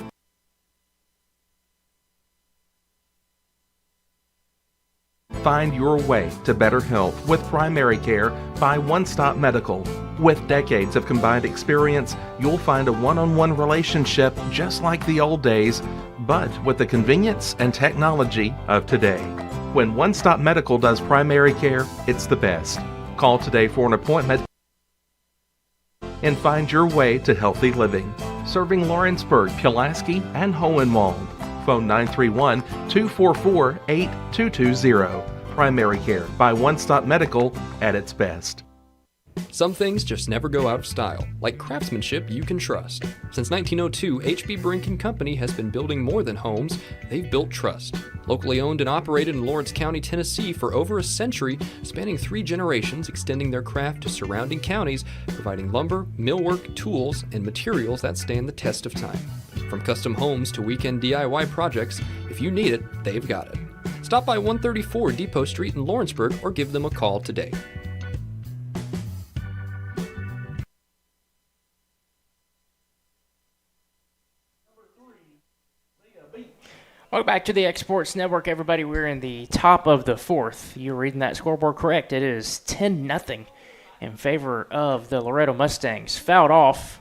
Find your way to better health with primary care by One Stop Medical. With decades of combined experience, you'll find a one-on-one relationship just like the old days, but with the convenience and technology of today. When One Stop Medical does primary care, it's the best. Call today for an appointment and find your way to healthy living. Serving Lawrenceburg, Pulaski, and Hohenwald. Phone 931-244-8220. Primary care by One Stop Medical at its best.
Some things just never go out of style, like craftsmanship you can trust. Since 1902, H.B. Brink & Company has been building more than homes, they've built trust. Locally owned and operated in Lawrence County, Tennessee for over a century, spanning 3 generations, extending their craft to surrounding counties, providing lumber, millwork, tools, and materials that stand the test of time. From custom homes to weekend DIY projects, if you need it, they've got it. Stop by 134 Depot Street in Lawrenceburg or give them a call today.
Welcome back to the Exports Network, everybody. We're in the top of the 4th. You're reading that scoreboard correct. It is 10-0 in favor of the Loretto Mustangs. Fouled off.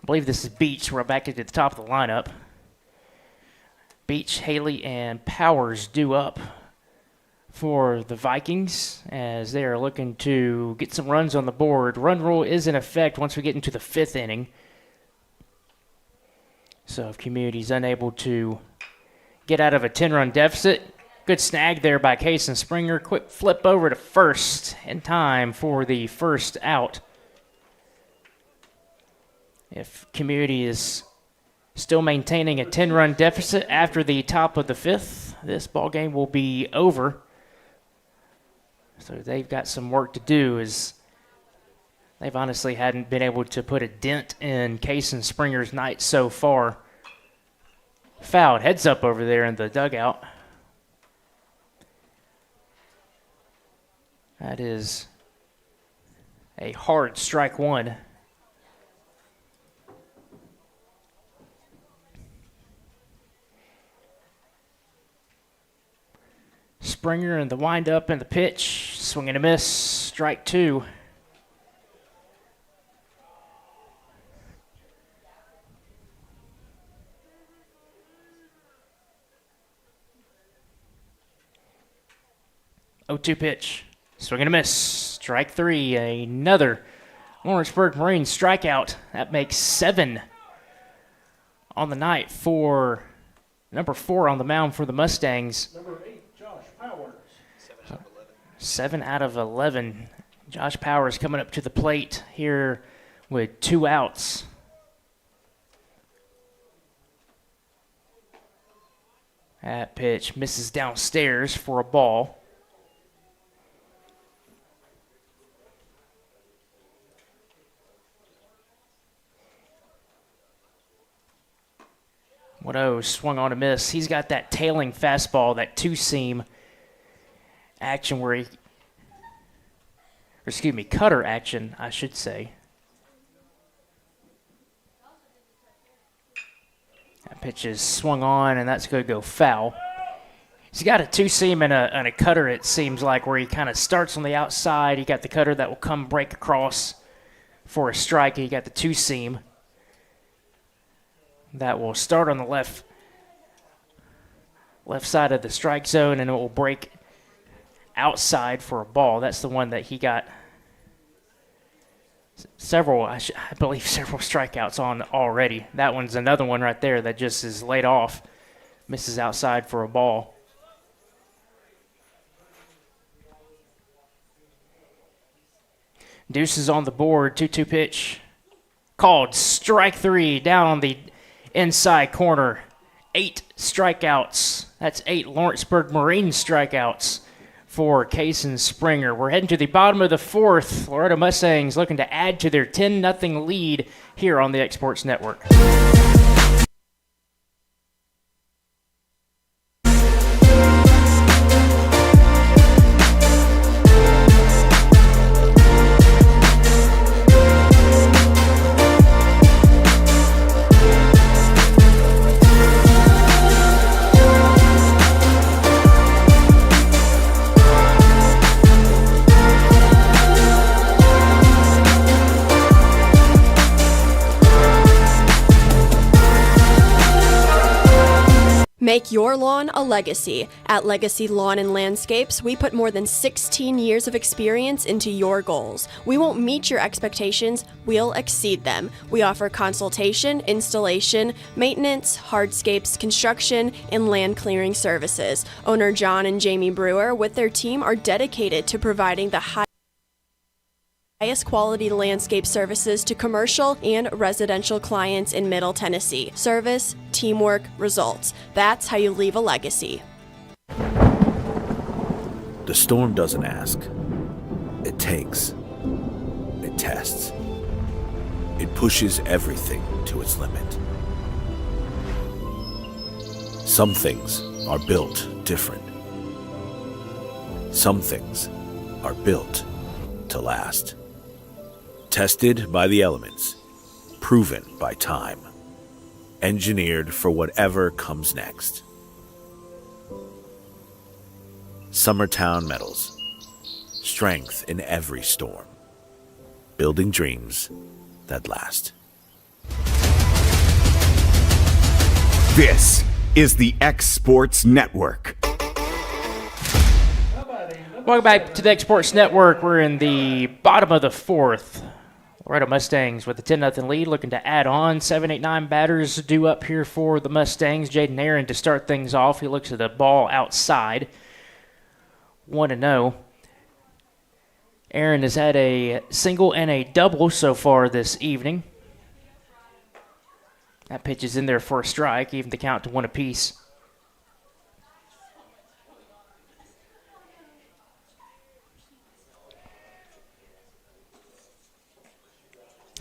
I believe this is Beach. We're back to the top of the lineup. Beach, Haley, and Powers due up for the Vikings as they are looking to get some runs on the board. Run rule is in effect once we get into the 5th inning. So if Community's unable to get out of a 10-run deficit, good snag there by Case and Springer. Quick flip over to first in time for the first out. If Community is still maintaining a 10-run deficit after the top of the 5th, this ball game will be over. So they've got some work to do as they've honestly hadn't been able to put a dent in Case and Springer's night so far. Fouled, heads up over there in the dugout. That is a hard strike one. Springer in the windup and the pitch. Swing and a miss. Strike 2. Oh-2 pitch. Swing and a miss. Strike 3. Another Lawrenceburg Marine strikeout. That makes 7 on the night for number 4 on the mound for the Mustangs.
Number 8, Josh Powers.
7 out of 11. Josh Powers coming up to the plate here with 2 outs. That pitch misses downstairs for a ball. Loretto swung on a miss. He's got that tailing fastball, that 2-seam action where cutter action, I should say. That pitch is swung on, and that's going to go foul. He's got a 2-seam and a cutter, it seems like, where he kind of starts on the outside. He got the cutter that will come break across for a strike. He got the 2-seam that will start on the left side of the strike zone, and it will break outside for a ball. That's the one that he got several strikeouts on already. That one's another one right there that just is laid off, misses outside for a ball. Deuce is on the board, 2-2 pitch. Called strike 3 down on the inside corner. 8 strikeouts. That's 8 Lawrenceburg Marine strikeouts for Case and Springer. We're heading to the bottom of the 4th. Loretto Mustangs looking to add to their 10-0 lead here on the Exports Network.
Make your lawn a legacy. At Legacy Lawn and Landscapes, we put more than 16 years of experience into your goals. We won't meet your expectations, we'll exceed them. We offer consultation, installation, maintenance, hardscapes, construction, and land clearing services. Owner John and Jamie Brewer, with their team, are dedicated to providing the highest quality landscape services to commercial and residential clients in Middle Tennessee. Service, teamwork, results. That's how you leave a legacy.
The storm doesn't ask. It takes. It tests. It pushes everything to its limit. Some things are built different. Some things are built to last. Tested by the elements, proven by time, engineered for whatever comes next. Summertown Metals, strength in every storm, building dreams that last.
This is the X Sports Network.
Welcome back to the X Sports Network. We're in the bottom of the fourth. Loretto Mustangs with a 10-0 lead, looking to add on. 7, 8, 9 batters due up here for the Mustangs. Jaden Aaron to start things off. He looks at the ball outside. 1-0. Aaron has had a single and a double so far this evening. That pitch is in there for a strike, even the count to 1 apiece.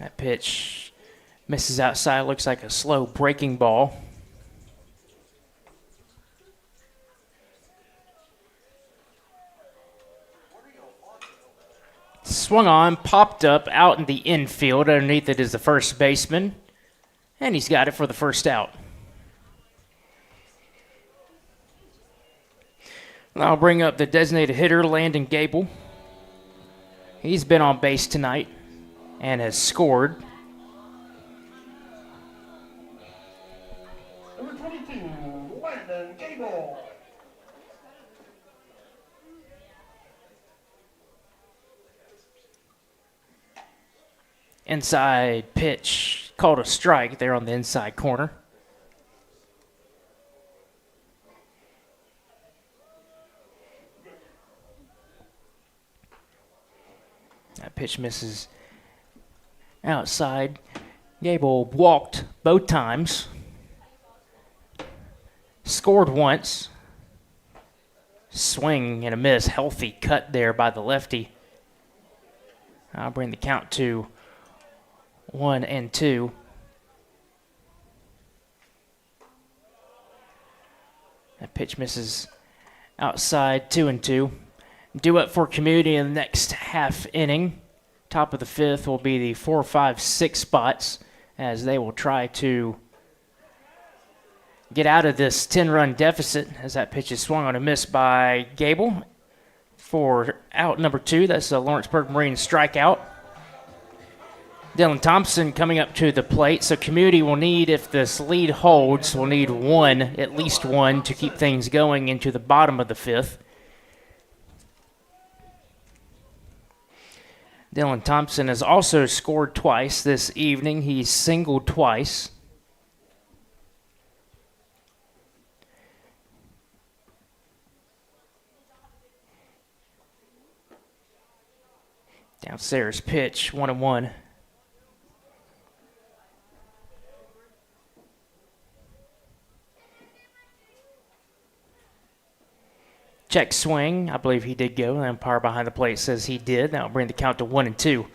That pitch misses outside, looks like a slow breaking ball. Swung on, popped up out in the infield. Underneath it is the first baseman, and he's got it for the first out. I'll bring up the designated hitter, Landon Gable. He's been on base tonight and has scored.
Number 22, Landon Gable.
Inside pitch, called a strike there on the inside corner. That pitch misses outside. Gable walked both times. Scored once. Swing and a miss. Healthy cut there by the lefty. I'll bring the count to 1-2. That pitch misses outside. 2-2. Due up for Community in the next half inning. Top of the fifth will be the 4, 5, 6 spots as they will try to get out of this 10-run deficit as that pitch is swung on a miss by Gable for out number 2. That's a Lawrenceburg Marine strikeout. Dylan Thompson coming up to the plate. So Community will need, if this lead holds, will need one, at least one, to keep things going into the bottom of the fifth. Dylan Thompson has also scored twice this evening. He's singled twice. Downstairs pitch, 1-1. Check swing. I believe he did go. The umpire behind the plate says he did. That'll bring the count to 1-2.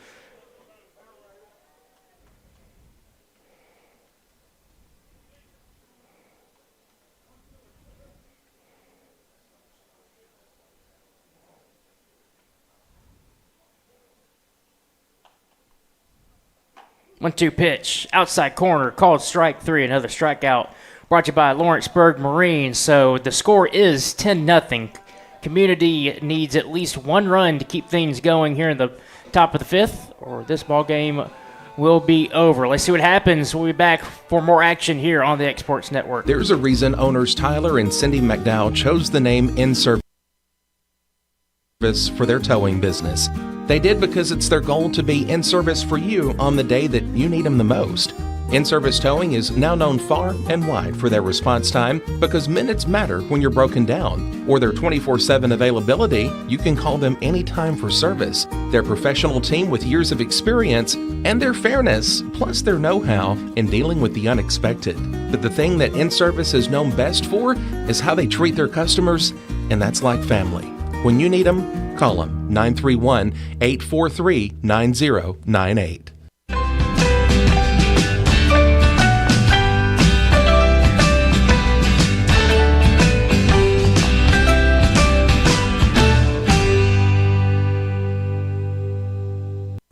One-two pitch, outside corner, called strike 3, another strikeout. Brought to you by Lawrenceburg Marine. So the score is 10-0. Community needs at least one run to keep things going here in the top of the fifth, or this ball game will be over. Let's see what happens. We'll be back for more action here on the Exports Network.
There's a reason owners Tyler and Cindy McDowell chose the name In Service for their towing business. They did because it's their goal to be in service for you on the day that you need them the most. In-Service Towing is now known far and wide for their response time because minutes matter when you're broken down. Or their 24/7 availability, you can call them anytime for service. Their professional team with years of experience and their fairness, plus their know-how in dealing with the unexpected. But the thing that In-Service is known best for is how they treat their customers, and that's like family. When you need them, call them 931-843-9098.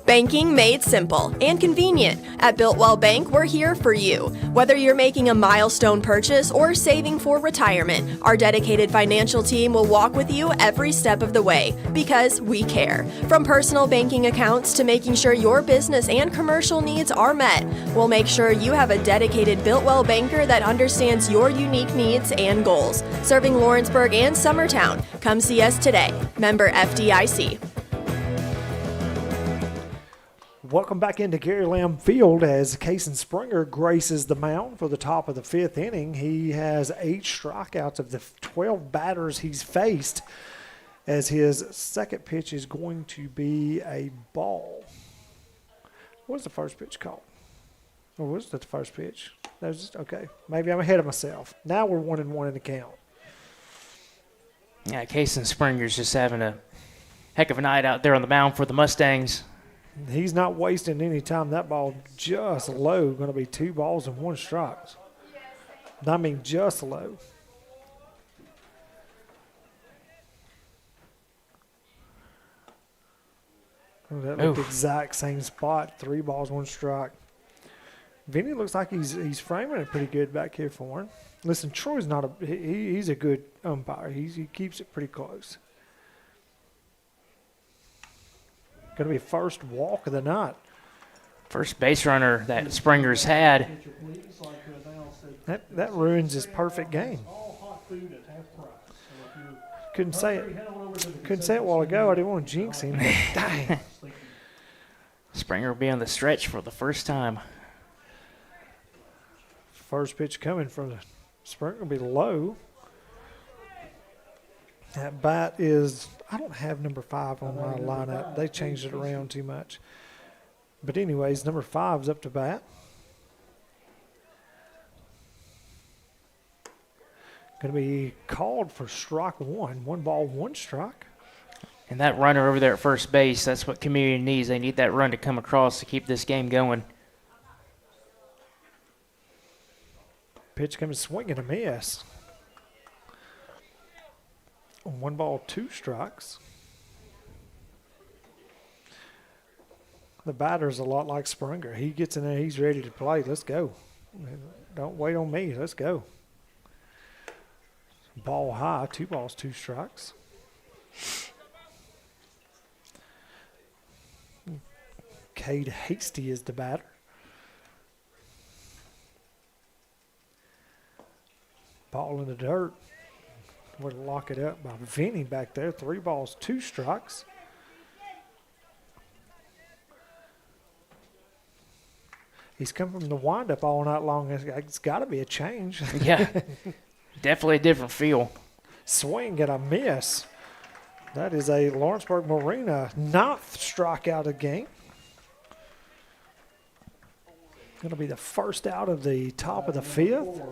Banking made simple and convenient. At Builtwell Bank, we're here for you. Whether you're making a milestone purchase or saving for retirement, our dedicated financial team will walk with you every step of the way because we care. From personal banking accounts to making sure your business and commercial needs are met, we'll make sure you have a dedicated Builtwell banker that understands your unique needs and goals. Serving Lawrenceburg and Summertown. Come see us today. Member FDIC.
Welcome back into Gary Lamb Field as Cason Springer graces the mound for the top of the 5th inning. He has 8 strikeouts of the 12 batters he's faced, as his second pitch is going to be a ball. What was the first pitch called? Or was that the first pitch? That was just, okay. Maybe I'm ahead of myself. Now we're 1-1 in the count.
Yeah, Cason Springer's just having a heck of a night out there on the mound for the Mustangs.
He's not wasting any time. That ball just low, going to be 2 balls and 1 strike. I mean, just low. That looked exact same spot. 3 balls, 1 strike. Vinny looks like he's framing it pretty good back here for him. Listen, Troy's not a he's a good umpire. He keeps it pretty close. Going to be first walk of the night.
First base runner that Springer's had.
That ruins his perfect game. Couldn't say it a while ago. I didn't want to jinx him. Dang.
Springer will be on the stretch for the first time.
First pitch coming from the Springer will be low. That bat is, I don't have number 5 on my lineup. They changed it around too much. But anyways, number 5's up to bat. Going to be called for strike 1. 1 ball, 1 strike.
And that runner over there at first base, that's what community needs. They need that run to come across to keep this game going.
Pitch comes swinging, a miss. 1 ball, 2 strikes. The batter's a lot like Springer. He gets in there, he's ready to play. Let's go. Don't wait on me. Let's go. Ball high, 2 balls, 2 strikes. Cade Hasty is the batter. Ball in the dirt. Would lock it up by Vinny back there. 3 balls, 2 strikes. He's come from the windup all night long. It's got to be a change.
Yeah, definitely a different feel.
Swing and a miss. That is a Lawrenceburg Marina 9th strikeout of the game. Going to be the first out of the top of the 5th.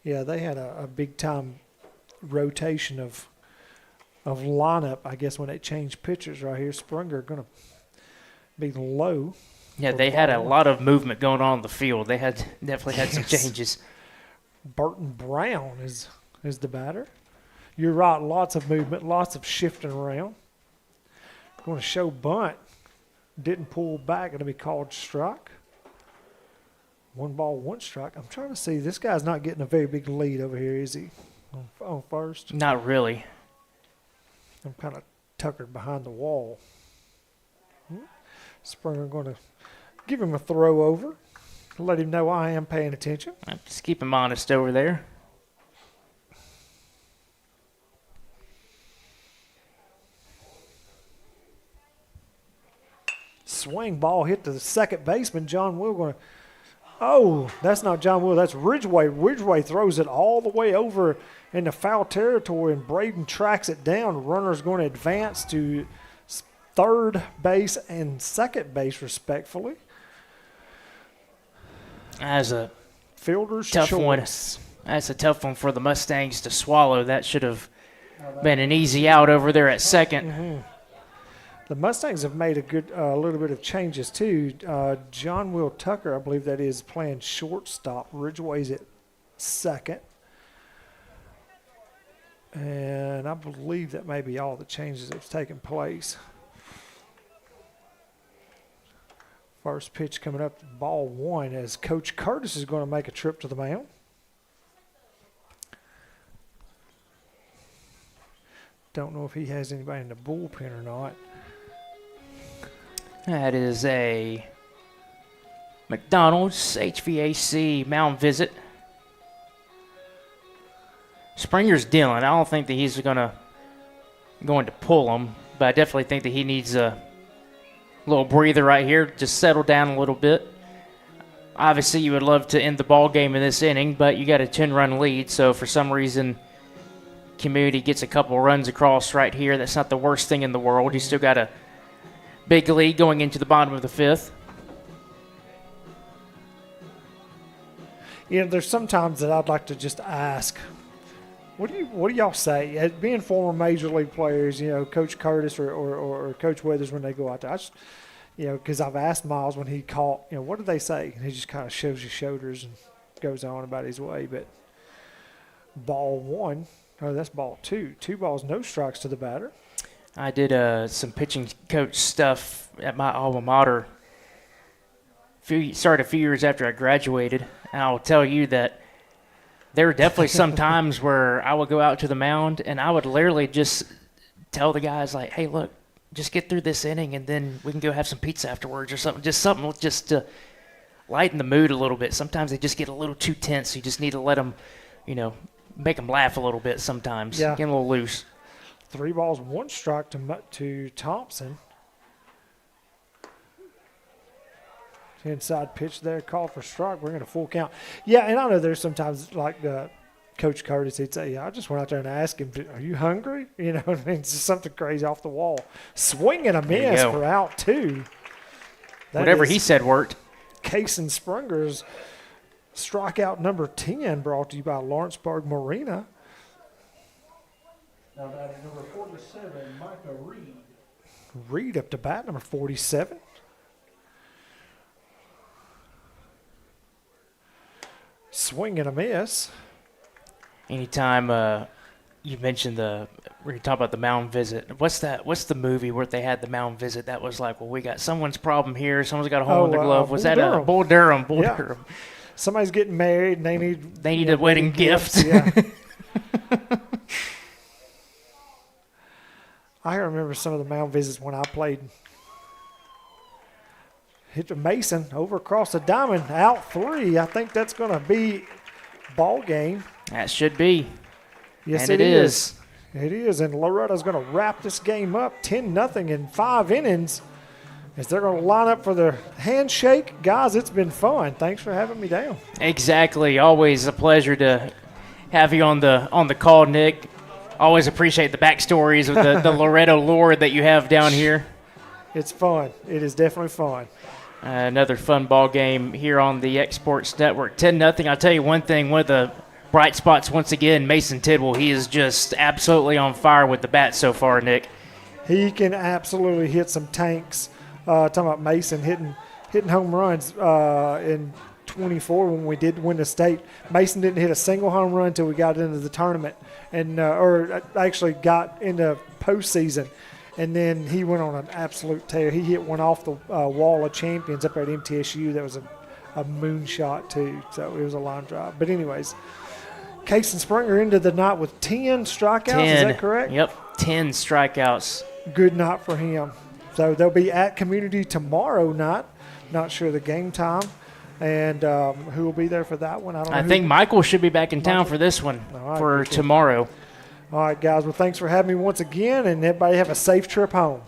Yeah, they had a big-time rotation of lineup, I guess, when they changed pitchers right here. Springer going to be low.
Yeah, they had a lot of movement going on in the field. They definitely had some changes.
Burton Brown is the batter. You're right, lots of movement, lots of shifting around. Going to show bunt. Didn't pull back. Going to be called strike. 1 ball, 1 strike. I'm trying to see. This guy's not getting a very big lead over here, is he? On first?
Not really.
I'm kind of tuckered behind the wall. Springer going to give him a throw over. Let him know I am paying attention.
Just keep him honest over there.
Swing ball hit to the second baseman. John Will going to. Oh, that's not John Will. That's Ridgway. Ridgway throws it all the way over into foul territory, and Braden tracks it down. Runner's going to advance to third base and second base, respectfully.
As a
fielder's
tough
choice.
one. That's a tough one for the Mustangs to swallow. That should have been an easy out over there at second.
Mm-hmm. The Mustangs have made a little bit of changes too. John Will Tucker, I believe that is, playing shortstop. Ridgway's at second. And I believe that may be all the changes that have taken place. First pitch coming up, ball one, as Coach Curtis is going to make a trip to the mound. Don't know if he has anybody in the bullpen or not.
That is a McDonald's HVAC mound visit. Springer's dealing. I don't think that he's going to pull him, but I definitely think that he needs a little breather right here, just settle down a little bit. Obviously, you would love to end the ball game in this inning, but you got a 10-run lead, so for some reason, Community gets a couple runs across right here. That's not the worst thing in the world. You still got a big lead going into the bottom of the fifth.
You know, there's sometimes that I'd like to just ask, what do y'all say? As being former major league players, you know, Coach Curtis or Coach Weathers when they go out there, I just, you know, because I've asked Miles when he caught, you know, what did they say? And he just kind of shoves his shoulders and goes on about his way. But ball one, that's ball two. 2 balls, no strikes to the batter.
I did some pitching coach stuff at my alma mater. Started a few years after I graduated, and I'll tell you that there were definitely some times where I would go out to the mound and I would literally just tell the guys, like, hey, look, just get through this inning and then we can go have some pizza afterwards or something. Just something just to lighten the mood a little bit. Sometimes they just get a little too tense. You just need to let them, you know, make them laugh a little bit sometimes.
Yeah.
Get them a little loose.
3 balls, 1 strike to Thompson. Inside pitch there, called for strike. We're going to full count. Yeah, and I know there's sometimes like Coach Curtis, he'd say, I just went out there and asked him, are you hungry? You know, I mean, it's just something crazy off the wall. Swing and a miss for out 2.
Whatever he said worked.
Kason Springer's strikeout number 10, brought to you by Lawrenceburg Marina.
Now batting number 47, Micah Reed.
Reed up to bat, number 47. Swing and a miss.
Anytime you mentioned we're talking about the mound visit. What's the movie where they had the mound visit that was like, well, we got someone's problem here, someone's got a hole in their glove. Was that a Bull Durham? Bull Durham.
Somebody's getting married and they need
a wedding gift.
Yeah. I remember some of the mound visits when I played. Hit the Mason over across the diamond, out 3. I think that's going to be ball game.
That should be.
Yes,
and it is.
It is, and Loretto's going to wrap this game up 10-0 in 5 innings. As they're going to line up for the handshake. Guys, it's been fun. Thanks for having me down.
Exactly. Always a pleasure to have you on the call, Nick. Always appreciate the backstories of the Loretto lore that you have down here.
It's fun. It is definitely fun.
Another fun ball game here on the Exports Network. 10-0. I'll tell you one thing, one of the bright spots once again, Mason Tidwell. He is just absolutely on fire with the bat so far, Nick.
He can absolutely hit some tanks. Talking about Mason hitting home runs in 24 when we did win the state. Mason didn't hit a single home run until we got into the tournament, and or actually got into postseason. And then he went on an absolute tear. He hit one off the wall of champions up at MTSU. That was a moonshot, too. So it was a line drive. But anyways, Kason Springer ended the night with 10 strikeouts.
10.
Is that correct?
Yep, 10 strikeouts.
Good night for him. So they'll be at Community tomorrow night. Not sure the game time. And who will be there for that one?
I think Michael should be back in town for this one for tomorrow.
All right, guys. Well, thanks for having me once again, and everybody have a safe trip home.